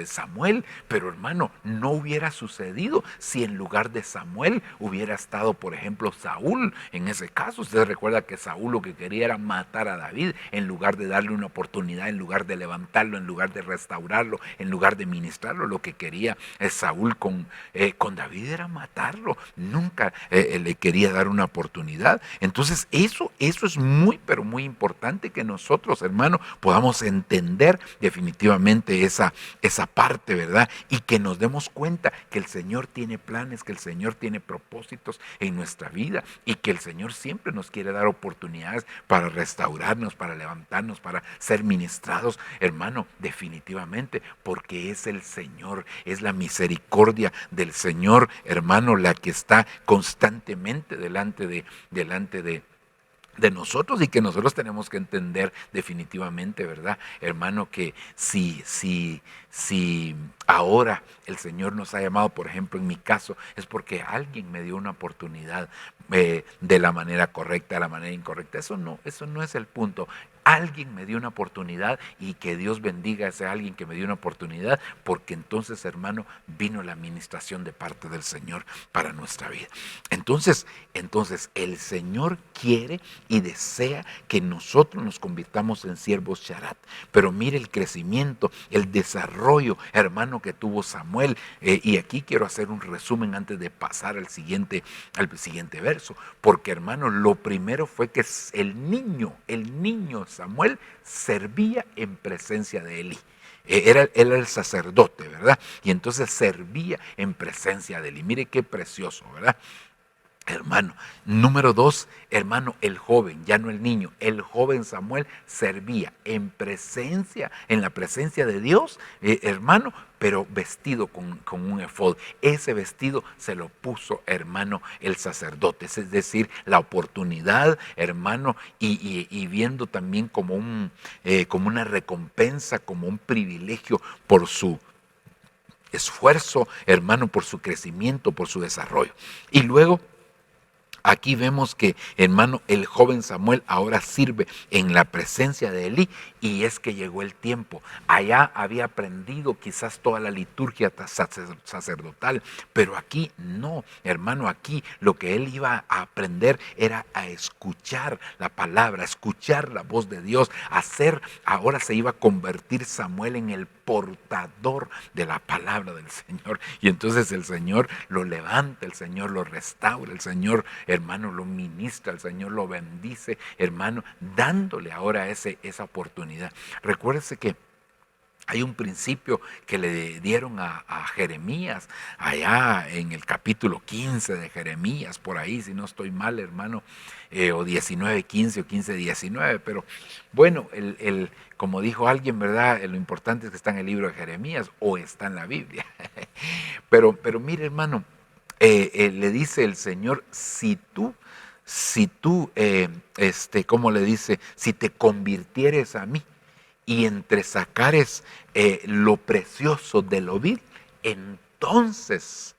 Samuel. Pero, hermano, no hubiera sucedido si en lugar de Samuel hubiera estado, por ejemplo, Saúl. En ese caso, usted recuerda que Saúl lo que quería era matar a David, en lugar de darle una oportunidad, en lugar de levantarlo, en lugar de restaurarlo, en lugar de ministrarlo. Lo que quería Saúl con David era matarlo, nunca le quería dar una oportunidad. Entonces eso es muy, pero muy importante que nosotros, hermano, podamos entender definitivamente esa parte, ¿verdad? Y que nos demos cuenta que el Señor tiene planes, que el Señor tiene propósitos en nuestra vida y que el Señor siempre nos quiere dar oportunidades para restaurarnos, para levantarnos, para ser ministrados, hermano, definitivamente, porque es el Señor, es la misericordia del Señor, hermano, la que está constantemente delante de nosotros, y que nosotros tenemos que entender definitivamente, ¿verdad, hermano? Que si ahora el Señor nos ha llamado, por ejemplo, en mi caso, es porque alguien me dio una oportunidad de la manera correcta, de la manera incorrecta. Eso no es el punto. alguien me dio una oportunidad, y que Dios bendiga a ese alguien que me dio una oportunidad, porque entonces, hermano, vino la administración de parte del Señor para nuestra vida. Entonces el Señor quiere y desea que nosotros nos convirtamos en siervos Sharat. Pero mire el crecimiento, el desarrollo, hermano, que tuvo Samuel. Y aquí quiero hacer un resumen antes de pasar al siguiente verso. Porque, hermano, lo primero fue que el niño Samuel servía en presencia de Elí. Era el sacerdote, ¿verdad? Y entonces servía en presencia de Elí. Mire qué precioso, ¿verdad? Hermano, número 2, hermano, el joven, ya no el niño, el joven Samuel servía en la presencia de Dios, hermano, pero vestido con un efod. Ese vestido se lo puso, hermano, el sacerdote, es decir, la oportunidad, hermano, y viendo también como una recompensa, como un privilegio por su esfuerzo, hermano, por su crecimiento, por su desarrollo. Y luego, aquí vemos que, hermano, el joven Samuel ahora sirve en la presencia de Elí, y es que llegó el tiempo. Allá había aprendido quizás toda la liturgia sacerdotal, pero aquí no, hermano, aquí lo que él iba a aprender era a escuchar la palabra, a escuchar la voz de Dios, ahora se iba a convertir Samuel en el portador de la palabra del Señor. Y entonces el Señor lo levanta, el Señor lo restaura, el Señor, hermano, lo ministra, el Señor lo bendice, hermano, dándole ahora esa oportunidad. Recuérdese que hay un principio que le dieron a Jeremías, allá en el capítulo 15 de Jeremías, por ahí, si no estoy mal, hermano, o 19:15 o 15:19, pero bueno, como dijo alguien, ¿verdad? Lo importante es que está en el libro de Jeremías o está en la Biblia. Pero mire, hermano, le dice el Señor, si tú, ¿cómo le dice? Si te convirtieres a mí y entresacares lo precioso de lo vil, entonces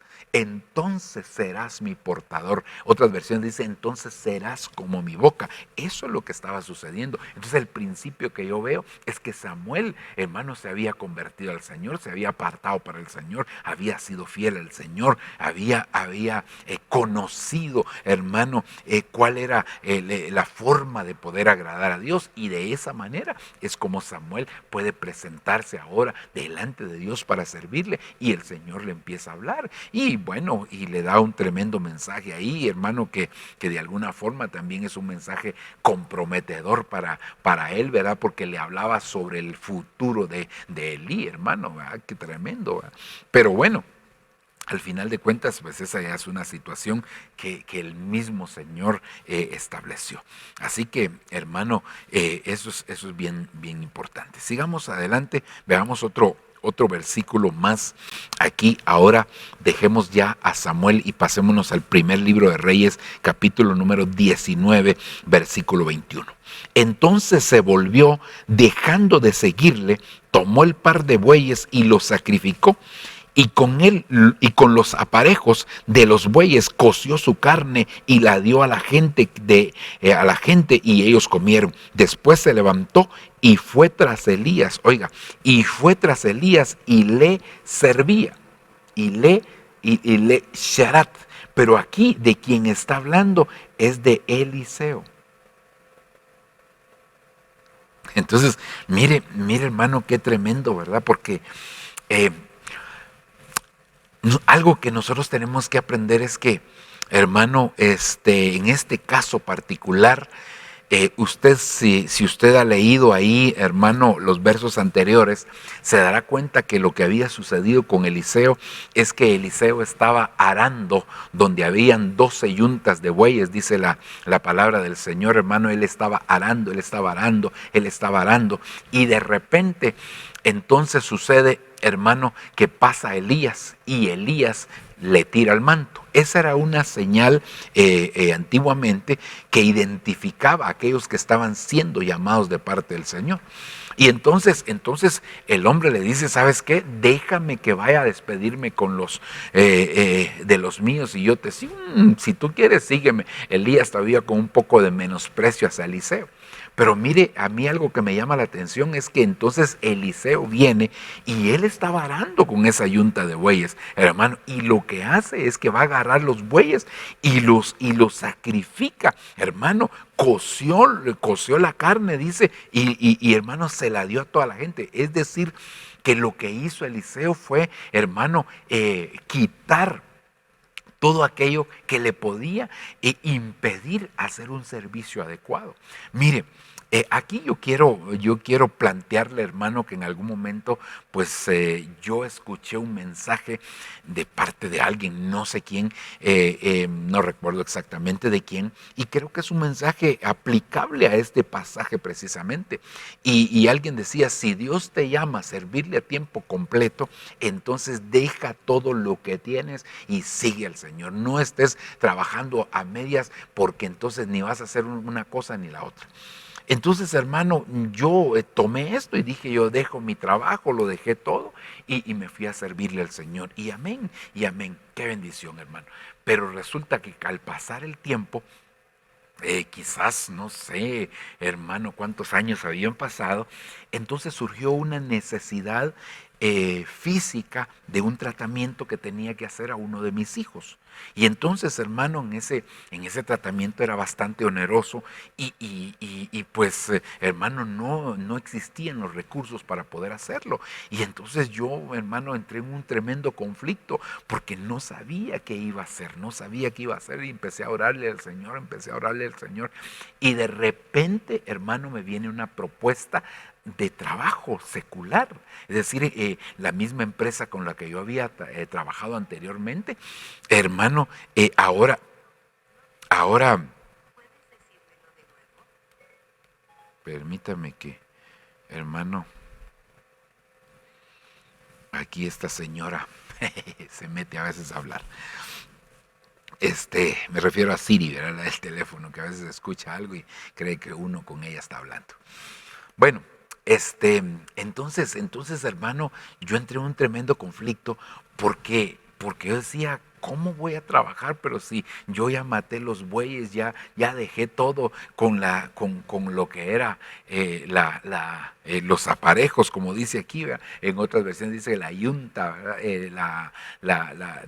serás mi portador. Otras versiones dicen, entonces serás como mi boca. Eso es lo que estaba sucediendo. Entonces el principio que yo veo es que Samuel, hermano, se había convertido al Señor, se había apartado para el Señor, había sido fiel al Señor, había conocido, hermano, cuál era la forma de poder agradar a Dios, y de esa manera es como Samuel puede presentarse ahora delante de Dios para servirle, y el Señor le empieza a hablar, y bueno, y le da un tremendo mensaje ahí, hermano, que de alguna forma también es un mensaje comprometedor para él, ¿verdad? Porque le hablaba sobre el futuro de Elí, hermano, ¿verdad? Qué tremendo, ¿verdad? Pero bueno, al final de cuentas, pues esa ya es una situación que el mismo Señor estableció. Así que, hermano, eso es bien, bien importante. Sigamos adelante, veamos otro versículo más. Aquí ahora dejemos ya a Samuel y pasémonos al primer libro de Reyes, capítulo número 19, versículo 21. Entonces se volvió, dejando de seguirle, tomó el par de bueyes y los sacrificó, y con los aparejos de los bueyes coció su carne y la dio a la gente y ellos comieron. Después se levantó y fue tras Elías, y le servía, y le Sharat. Pero aquí de quien está hablando es de Eliseo. Entonces, mire hermano, qué tremendo, ¿verdad? Porque algo que nosotros tenemos que aprender es que, hermano, en este caso particular, si usted ha leído ahí, hermano, los versos anteriores, se dará cuenta que lo que había sucedido con Eliseo es que Eliseo estaba arando donde habían 12 yuntas de bueyes, dice la palabra del Señor, hermano. Él estaba arando, y de repente entonces sucede, hermano, que pasa Elías, y Elías le tira el manto. Esa era una señal antiguamente que identificaba a aquellos que estaban siendo llamados de parte del Señor. Y entonces el hombre le dice, ¿sabes qué? Déjame que vaya a despedirme con los de los míos, y yo te sigo. Si tú quieres, sígueme. Elías todavía con un poco de menosprecio hacia Eliseo. Pero mire, a mí algo que me llama la atención es que entonces Eliseo viene y él está varando con esa yunta de bueyes, hermano, y lo que hace es que va a agarrar los bueyes y los sacrifica, hermano. Coció la carne, dice, y hermano, se la dio a toda la gente. Es decir, que lo que hizo Eliseo fue, hermano, quitar todo aquello que le podía impedir hacer un servicio adecuado. Mire, aquí yo quiero plantearle, hermano, que en algún momento, pues yo escuché un mensaje de parte de alguien, no sé quién, no recuerdo exactamente de quién, y creo que es un mensaje aplicable a este pasaje precisamente. Y alguien decía, si Dios te llama a servirle a tiempo completo, entonces deja todo lo que tienes y sigue al Señor. No estés trabajando a medias, porque entonces ni vas a hacer una cosa ni la otra. Entonces, hermano, yo tomé esto y dije, yo dejo mi trabajo, lo dejé todo y me fui a servirle al Señor. Y amén, qué bendición, hermano. Pero resulta que al pasar el tiempo, quizás, no sé, hermano, cuántos años habían pasado, entonces surgió una necesidad física de un tratamiento que tenía que hacer a uno de mis hijos. Y entonces, hermano, en ese tratamiento era bastante oneroso y pues, hermano, no existían los recursos para poder hacerlo. Y entonces yo, hermano, entré en un tremendo conflicto porque no sabía qué iba a hacer, y empecé a orarle al Señor, y de repente, hermano, me viene una propuesta de trabajo secular, es decir, la misma empresa con la que yo había trabajado anteriormente, hermano, ahora, permítame que, hermano, aquí esta señora se mete a veces a hablar. Me refiero a Siri, ¿verdad? La del teléfono, que a veces escucha algo y cree que uno con ella está hablando. Bueno, entonces, hermano, yo entré en un tremendo conflicto porque yo decía, ¿cómo voy a trabajar? Pero si yo ya maté los bueyes, ya dejé todo con lo que era los aparejos, como dice aquí, ¿verdad? En otras versiones dice la yunta, ¿verdad?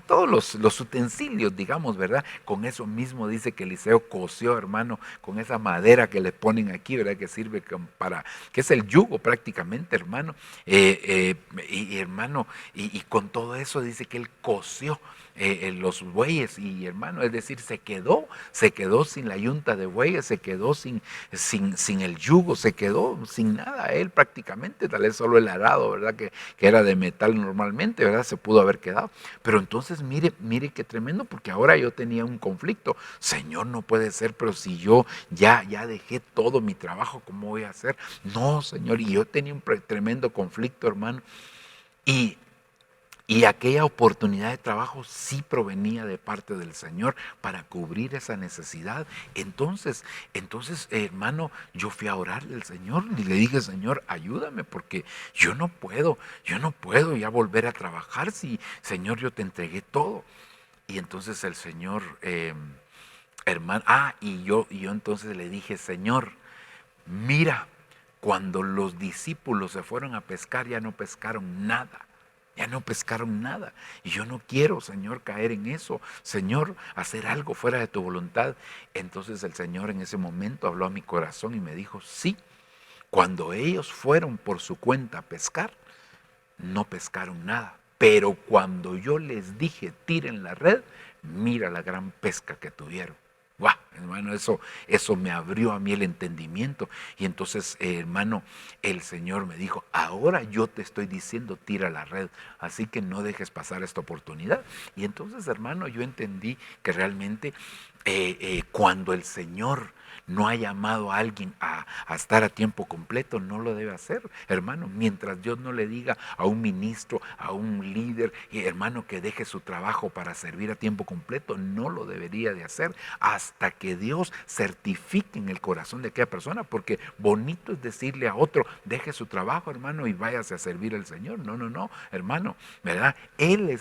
Todos los utensilios, digamos, ¿verdad? Con eso mismo dice que Eliseo cosió, hermano, con esa madera que le ponen aquí, ¿verdad? Que sirve que es el yugo prácticamente, hermano. Hermano, y con todo eso dice que él cosió los bueyes, y hermano, es decir, se quedó sin la yunta de bueyes, se quedó sin el yugo, se quedó sin nada él prácticamente, tal vez solo el arado, ¿verdad? Que era de metal normalmente, ¿verdad? Se pudo haber quedado. Pero entonces mire qué tremendo, porque ahora yo tenía un conflicto. Señor, no puede ser, pero si yo ya dejé todo mi trabajo, ¿cómo voy a hacer? No, Señor, y yo tenía un tremendo conflicto, hermano. Y aquella oportunidad de trabajo sí provenía de parte del Señor para cubrir esa necesidad. Entonces, hermano, yo fui a orarle al Señor y le dije, Señor, ayúdame, porque yo no puedo ya volver a trabajar si, Señor, yo te entregué todo. Y entonces el Señor, hermano, y yo entonces le dije, Señor, mira, cuando los discípulos se fueron a pescar, ya no pescaron nada. Y yo no quiero, Señor, caer en eso. Señor, hacer algo fuera de tu voluntad. Entonces el Señor en ese momento habló a mi corazón y me dijo, sí, cuando ellos fueron por su cuenta a pescar, no pescaron nada. Pero cuando yo les dije, tiren la red, mira la gran pesca que tuvieron. ¡Guau! Hermano, eso me abrió a mí el entendimiento. Y entonces, hermano, el Señor me dijo, ahora yo te estoy diciendo, tira la red, así que no dejes pasar esta oportunidad. Y entonces, hermano, yo entendí que realmente cuando el Señor no ha llamado a alguien a estar a tiempo completo, no lo debe hacer, hermano. Mientras Dios no le diga a un ministro, a un líder, hermano, que deje su trabajo para servir a tiempo completo, no lo debería de hacer hasta que Dios certifique en el corazón de aquella persona, porque bonito es decirle a otro, deje su trabajo, hermano, y váyase a servir al Señor. No, hermano, ¿verdad?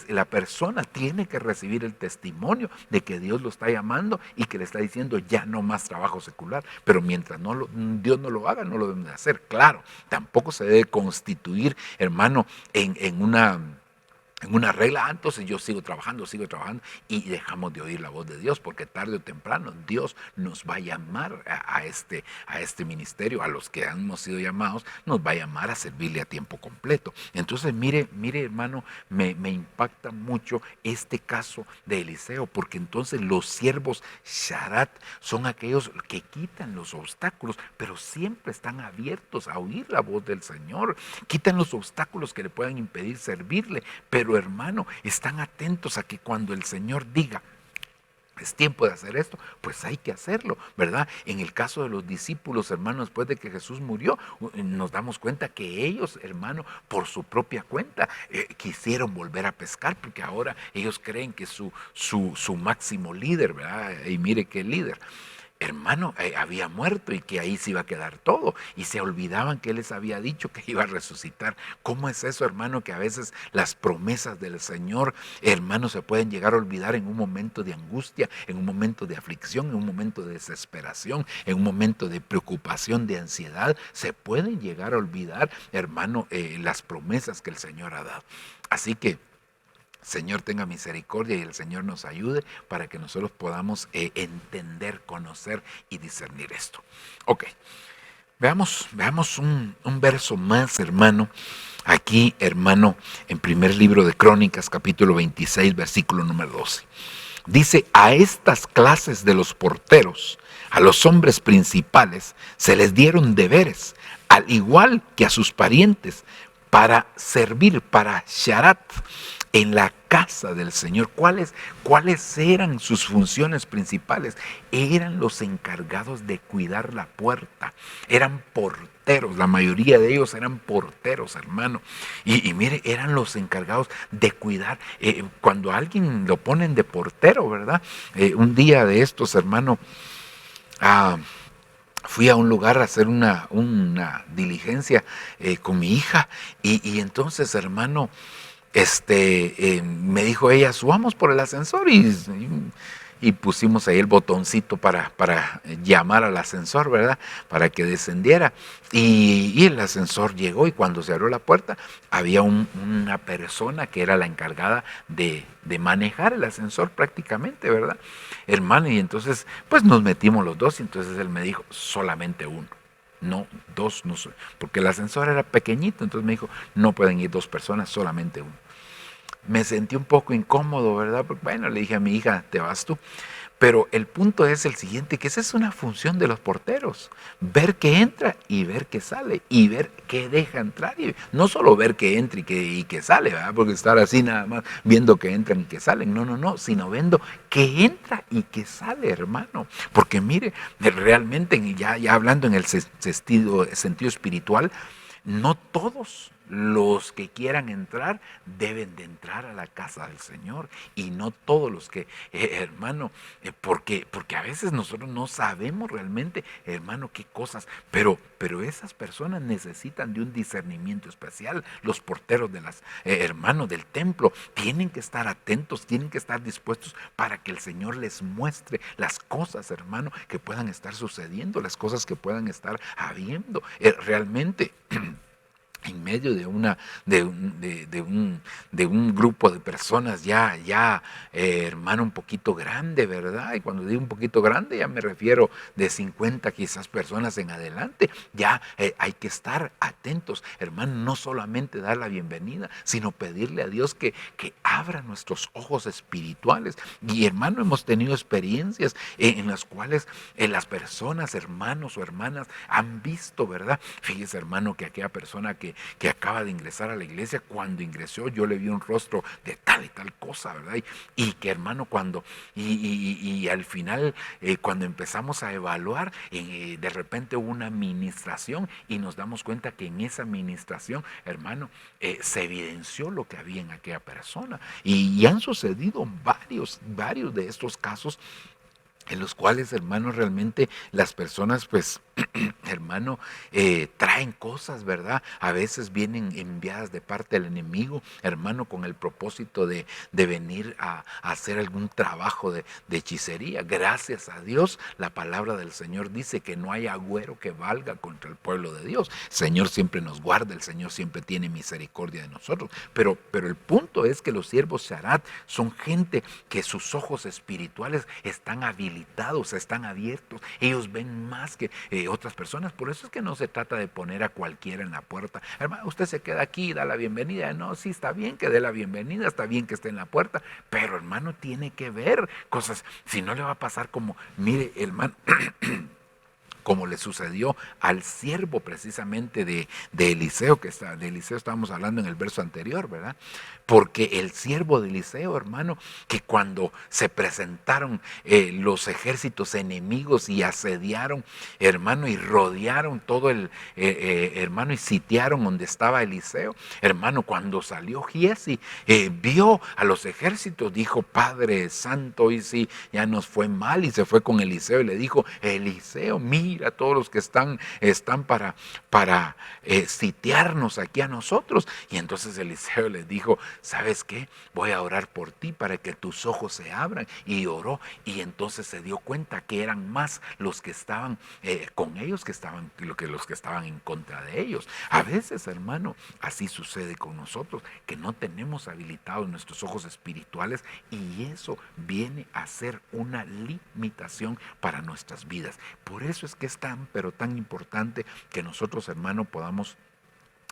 La persona tiene que recibir el testimonio de que Dios lo está llamando y que le está diciendo, ya no más trabajo secular. particular, pero mientras Dios no lo haga, no lo debemos de hacer. Claro, tampoco se debe constituir, hermano, en una regla. Entonces yo sigo trabajando y dejamos de oír la voz de Dios, porque tarde o temprano Dios nos va a llamar a este ministerio, a los que hemos sido llamados, nos va a llamar a servirle a tiempo completo. Entonces mire hermano, me impacta mucho este caso de Eliseo, porque entonces los siervos Sharat son aquellos que quitan los obstáculos, pero siempre están abiertos a oír la voz del Señor, quitan los obstáculos que le puedan impedir servirle, pero hermano, están atentos a que cuando el Señor diga, es tiempo de hacer esto, pues hay que hacerlo, ¿verdad? En el caso de los discípulos, hermano, después de que Jesús murió, nos damos cuenta que ellos, hermano, por su propia cuenta, quisieron volver a pescar, porque ahora ellos creen que su máximo líder, ¿verdad? Y mire qué líder, hermano, había muerto y que ahí se iba a quedar todo, y se olvidaban que Él les había dicho que iba a resucitar. ¿Cómo es eso, hermano, que a veces las promesas del Señor, hermano, se pueden llegar a olvidar en un momento de angustia, en un momento de aflicción, en un momento de desesperación, en un momento de preocupación, de ansiedad? Se pueden llegar a olvidar, hermano, las promesas que el Señor ha dado. Así que Señor, tenga misericordia y el Señor nos ayude para que nosotros podamos entender, conocer y discernir esto. Ok, veamos un verso más, hermano. Aquí, hermano, en primer libro de Crónicas, capítulo 26, versículo número 12. Dice, a estas clases de los porteros, a los hombres principales, se les dieron deberes, al igual que a sus parientes, para servir, para Sharat, en la casa del Señor. ¿Cuáles eran sus funciones principales? Eran los encargados de cuidar la puerta, eran porteros, la mayoría de ellos eran porteros, hermano, y mire, eran los encargados de cuidar. Cuando a alguien lo ponen de portero, ¿verdad? Un día de estos, hermano, fui a un lugar a hacer una diligencia con mi hija, y entonces, hermano, me dijo ella, subamos por el ascensor, y pusimos ahí el botoncito para llamar al ascensor, ¿verdad? Para que descendiera. Y el ascensor llegó, y cuando se abrió la puerta, había una persona que era la encargada de manejar el ascensor prácticamente, ¿verdad? Hermano, y entonces, pues nos metimos los dos, y entonces él me dijo, solamente uno. No, dos, no, porque el ascensor era pequeñito, entonces me dijo, no pueden ir dos personas, solamente uno. Me sentí un poco incómodo, ¿verdad? Porque bueno, le dije a mi hija, te vas tú. Pero el punto es el siguiente, que esa es una función de los porteros, ver que entra y ver que sale, y ver que deja entrar, y no solo ver que entra y que sale, ¿verdad? Porque estar así nada más viendo que entran y que salen, no, sino viendo que entra y que sale, hermano. Porque mire, realmente ya hablando en el sentido espiritual, no todos los que quieran entrar deben de entrar a la casa del Señor, y no todos los que, hermano, porque a veces nosotros no sabemos realmente, hermano, qué cosas, pero esas personas necesitan de un discernimiento especial. Los porteros de las, hermanos, del templo tienen que estar atentos, tienen que estar dispuestos para que el Señor les muestre las cosas, hermano, que puedan estar sucediendo, las cosas que puedan estar habiendo. Realmente en medio de un grupo de personas ya hermano, un poquito grande, ¿verdad? Y cuando digo un poquito grande, ya me refiero de 50 quizás personas en adelante. Ya hay que estar atentos, hermano, no solamente dar la bienvenida, sino pedirle a Dios que abra nuestros ojos espirituales. Y hermano, hemos tenido experiencias en las cuales las personas, hermanos o hermanas, han visto, ¿verdad? Fíjese, hermano, que aquella persona que acaba de ingresar a la iglesia, cuando ingresó yo le vi un rostro de tal y tal cosa, ¿verdad? Y que, hermano, cuando y al final, cuando empezamos a evaluar, de repente hubo una administración, y nos damos cuenta que en esa administración, hermano, se evidenció lo que había en aquella persona, y han sucedido varios de estos casos en los cuales, hermanos, realmente las personas pues hermano, traen cosas, ¿verdad? A veces vienen enviadas de parte del enemigo, hermano, con el propósito de venir a hacer algún trabajo de hechicería. Gracias a Dios, la palabra del Señor dice que no hay agüero que valga contra el pueblo de Dios. El Señor siempre nos guarda, el Señor siempre tiene misericordia de nosotros. Pero el punto es que los siervos Sharat son gente que sus ojos espirituales están habilitados, están abiertos. Ellos ven más que otras personas. Por eso es que no se trata de poner a cualquiera en la puerta. Hermano, usted se queda aquí y da la bienvenida. No, sí, está bien que dé la bienvenida, está bien que esté en la puerta, pero hermano, tiene que ver cosas. Si no, le va a pasar como, mire, hermano, como le sucedió al siervo precisamente de Eliseo, de Eliseo estábamos hablando en el verso anterior, ¿verdad? Porque el siervo de Eliseo, hermano, que cuando se presentaron los ejércitos enemigos y asediaron, hermano, y rodearon todo hermano, y sitiaron donde estaba Eliseo, hermano, cuando salió Giesi, vio a los ejércitos, dijo: Padre Santo, hoy sí ya nos fue mal, y se fue con Eliseo y le dijo: Eliseo, mira todos los que están para sitiarnos aquí a nosotros. Y entonces Eliseo les dijo: ¿sabes qué? Voy a orar por ti para que tus ojos se abran. Y oró, y entonces se dio cuenta que eran más los que estaban con ellos que los que estaban en contra de ellos. A veces, hermano, así sucede con nosotros, que no tenemos habilitados nuestros ojos espirituales, y eso viene a ser una limitación para nuestras vidas. Por eso es que es tan, pero tan importante que nosotros, hermano, podamos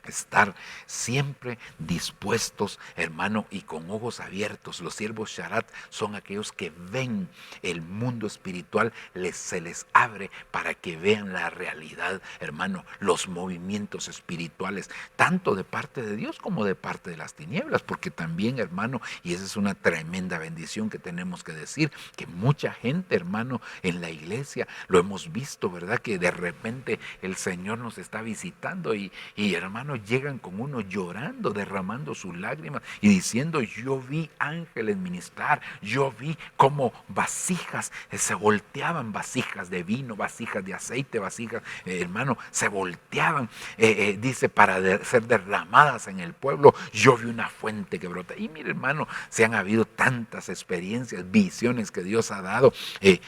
estar siempre dispuestos, hermano, y con ojos abiertos. Los siervos Sharat son aquellos que ven el mundo espiritual, se les abre para que vean la realidad, hermano, los movimientos espirituales, tanto de parte de Dios como de parte de las tinieblas, porque también, hermano, y esa es una tremenda bendición que tenemos que decir, que mucha gente, hermano, en la iglesia, lo hemos visto, ¿verdad? Que de repente el Señor nos está visitando y hermano, llegan con uno llorando, derramando sus lágrimas y diciendo: yo vi ángeles ministrar, yo vi cómo vasijas se volteaban, vasijas de vino, vasijas de aceite, vasijas, hermano, se volteaban, dice, para ser derramadas en el pueblo. Yo vi una fuente que brota. Y mire, hermano, se han habido tantas experiencias, visiones que Dios ha dado,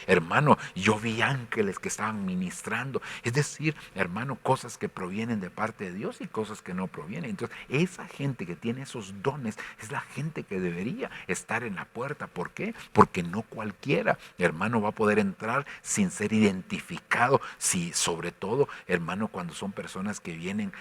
hermano. Yo vi ángeles que estaban ministrando, es decir, hermano, cosas que provienen de parte de Dios y cosas que no provienen. Entonces, esa gente que tiene esos dones es la gente que debería estar en la puerta. ¿Por qué? Porque no cualquiera, hermano, va a poder entrar sin ser identificado. Si, sobre todo, hermano, cuando son personas que vienen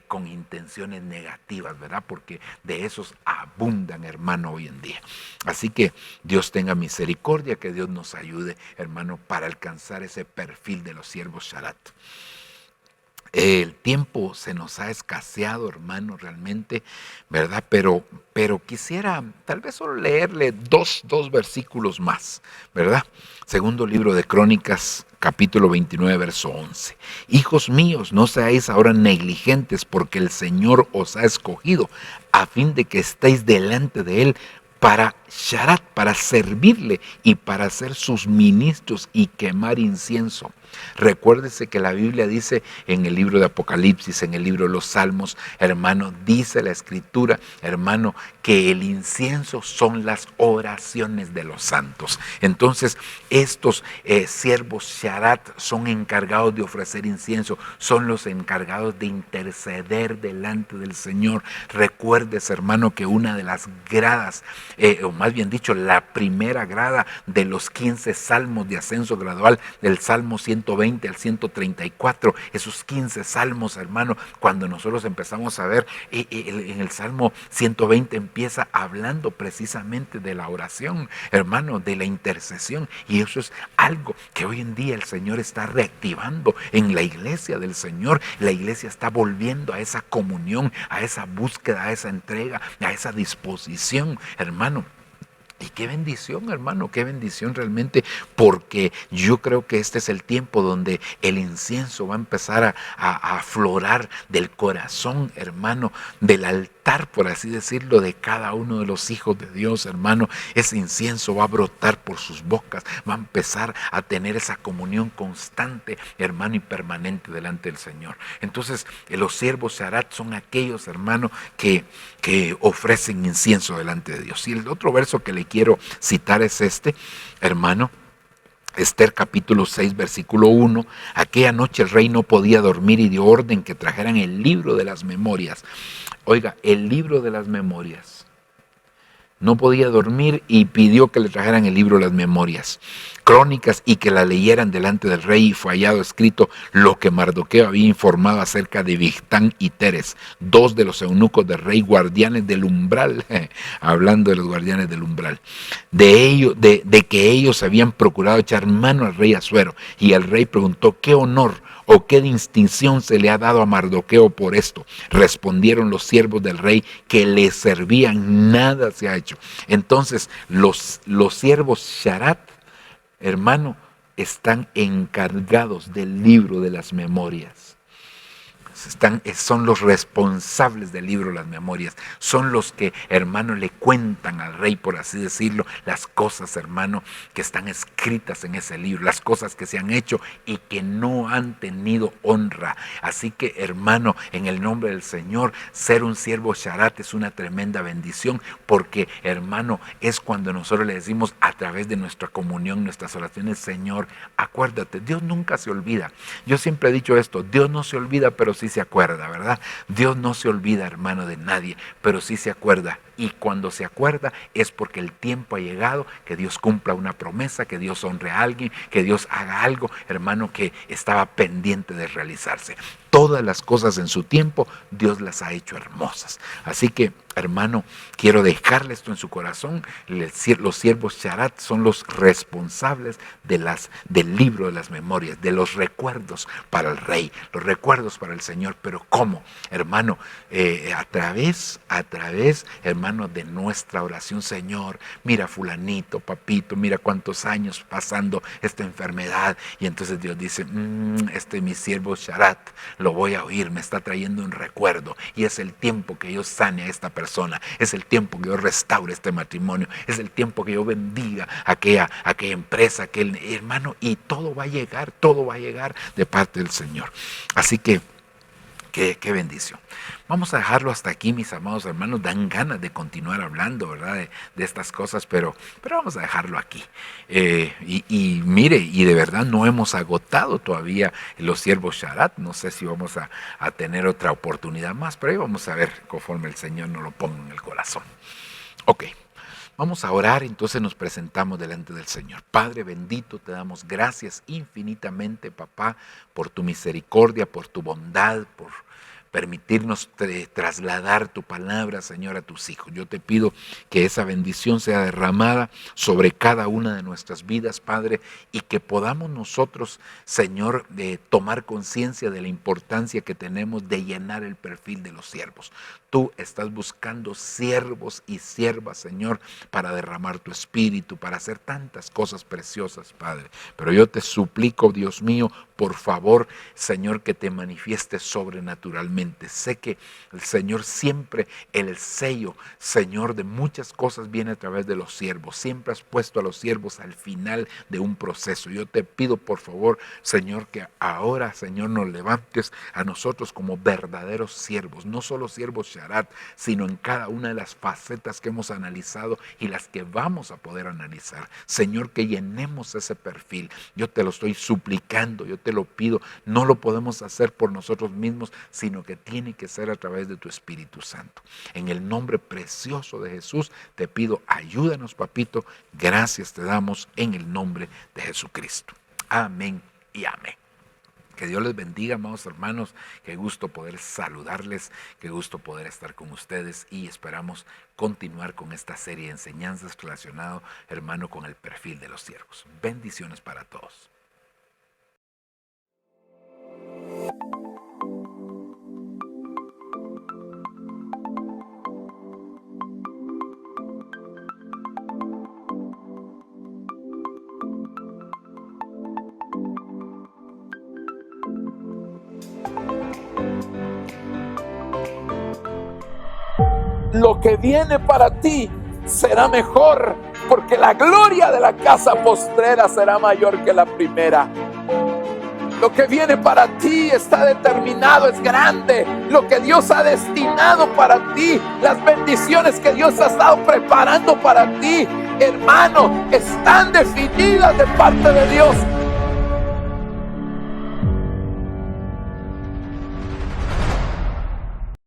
con intenciones negativas, ¿verdad? Porque de esos abundan, hermano, hoy en día. Así que Dios tenga misericordia, que Dios nos ayude, hermano, para alcanzar ese perfil de los siervos Sharat. El tiempo se nos ha escaseado, hermano, realmente, ¿verdad? Pero quisiera tal vez solo leerle dos versículos más, ¿verdad? Segundo libro de Crónicas, capítulo 29, verso 11. Hijos míos, no seáis ahora negligentes, porque el Señor os ha escogido, a fin de que estéis delante de Él para Sharat, para servirle y para ser sus ministros y quemar incienso. Recuérdese que la Biblia dice en el libro de Apocalipsis, en el libro de los Salmos, hermano, dice la Escritura, hermano, que el incienso son las oraciones de los santos. Entonces, estos siervos Sharat son encargados de ofrecer incienso, son los encargados de interceder delante del Señor. Recuérdese, hermano, que una de las gradas, o más bien dicho, la primera grada de los 15 salmos de ascenso gradual, del Salmo 120 al 134, esos 15 salmos, hermano, cuando nosotros empezamos a ver en el Salmo 120 empieza hablando precisamente de la oración, hermano, de la intercesión, y eso es algo que hoy en día el Señor está reactivando en la iglesia del Señor. La iglesia está volviendo a esa comunión, a esa búsqueda, a esa entrega, a esa disposición, hermano. Y qué bendición, hermano, qué bendición realmente, porque yo creo que este es el tiempo donde el incienso va a empezar a aflorar del corazón, hermano, del altar brotar, por así decirlo, de cada uno de los hijos de Dios, hermano. Ese incienso va a brotar por sus bocas, va a empezar a tener esa comunión constante, hermano, y permanente delante del Señor. Entonces, los siervos Sharat son aquellos, hermano, que ofrecen incienso delante de Dios. Y el otro verso que le quiero citar es este, hermano. Esther capítulo 6 versículo 1, aquella noche el rey no podía dormir y dio orden que trajeran el libro de las memorias. Oiga, el libro de las memorias. No podía dormir y pidió que le trajeran el libro de las memorias, crónicas, y que la leyeran delante del rey, y fue hallado escrito lo que Mardoqueo había informado acerca de Bigtán y Teres, dos de los eunucos del rey, guardianes del umbral, hablando de los guardianes del umbral, de que ellos habían procurado echar mano al rey Asuero, y el rey preguntó qué honor o qué distinción se le ha dado a Mardoqueo por esto. Respondieron los siervos del rey que le servían, nada se ha hecho. Entonces los siervos Sharat, hermano, están encargados del libro de las memorias. Son los responsables del libro de las memorias, son los que, hermano, le cuentan al rey, por así decirlo, las cosas, hermano, que están escritas en ese libro, las cosas que se han hecho y que no han tenido honra. Así que, hermano, en el nombre del Señor, ser un siervo Sharat es una tremenda bendición, porque, hermano, es cuando nosotros le decimos a través de nuestra comunión, nuestras oraciones, Señor, acuérdate, Dios nunca se olvida. Yo siempre he dicho esto, Dios no se olvida, pero sí se acuerda, ¿verdad? Dios no se olvida, hermano, de nadie, pero sí se acuerda. Y cuando se acuerda es porque el tiempo ha llegado, que Dios cumpla una promesa, que Dios honre a alguien, que Dios haga algo, hermano, que estaba pendiente de realizarse. Todas las cosas en su tiempo, Dios las ha hecho hermosas. Así que, hermano, quiero dejarle esto en su corazón. Los siervos Sharat son los responsables del libro de las memorias, de los recuerdos para el rey, los recuerdos para el Señor. Pero ¿cómo? Hermano, a través, hermano, de nuestra oración. Señor, mira fulanito, papito, mira cuántos años pasando esta enfermedad. Y entonces Dios dice, mi siervo Sharat, lo voy a oír, me está trayendo un recuerdo, y es el tiempo que yo sane a esta persona, es el tiempo que yo restaure este matrimonio, es el tiempo que yo bendiga aquella empresa, aquel hermano, y todo va a llegar de parte del Señor. Así que qué bendición. Vamos a dejarlo hasta aquí, mis amados hermanos. Dan ganas de continuar hablando, ¿verdad? De estas cosas, pero vamos a dejarlo aquí. Y mire, y de verdad no hemos agotado todavía los siervos Sharat. No sé si vamos a tener otra oportunidad más, pero ahí vamos a ver conforme el Señor nos lo ponga en el corazón. Ok. Vamos a orar, entonces nos presentamos delante del Señor. Padre bendito, te damos gracias infinitamente, papá, por tu misericordia, por tu bondad, por permitirnos trasladar tu palabra, Señor, a tus hijos. Yo te pido que esa bendición sea derramada sobre cada una de nuestras vidas, Padre, y que podamos nosotros, Señor, tomar conciencia de la importancia que tenemos de llenar el perfil de los siervos. Tú estás buscando siervos y siervas, Señor, para derramar tu espíritu, para hacer tantas cosas preciosas, Padre. Pero yo te suplico, Dios mío, por favor, Señor, que te manifiestes sobrenaturalmente. Sé que el Señor siempre, el sello, Señor, de muchas cosas viene a través de los siervos. Siempre has puesto a los siervos al final de un proceso. Yo te pido, por favor, Señor, que ahora, Señor, nos levantes a nosotros como verdaderos siervos. No solo siervos Sharat, sino en cada una de las facetas que hemos analizado y las que vamos a poder analizar. Señor, que llenemos ese perfil. Yo te lo estoy suplicando, yo te lo pido. No lo podemos hacer por nosotros mismos, sino que tiene que ser a través de tu Espíritu Santo. En el nombre precioso de Jesús te pido, ayúdanos, papito. Gracias te damos en el nombre de Jesucristo. Amén y amén. Que Dios les bendiga, amados hermanos. Qué gusto poder saludarles, qué gusto poder estar con ustedes, y esperamos continuar con esta serie de enseñanzas relacionado, hermano, con el perfil de los siervos. Bendiciones para todos. lo que viene para ti será mejor, porque la gloria de la casa postrera será mayor que la primera. Lo que viene para ti está determinado, es grande. Lo que Dios ha destinado para ti, las bendiciones que Dios ha estado preparando para ti, hermano, están definidas de parte de Dios.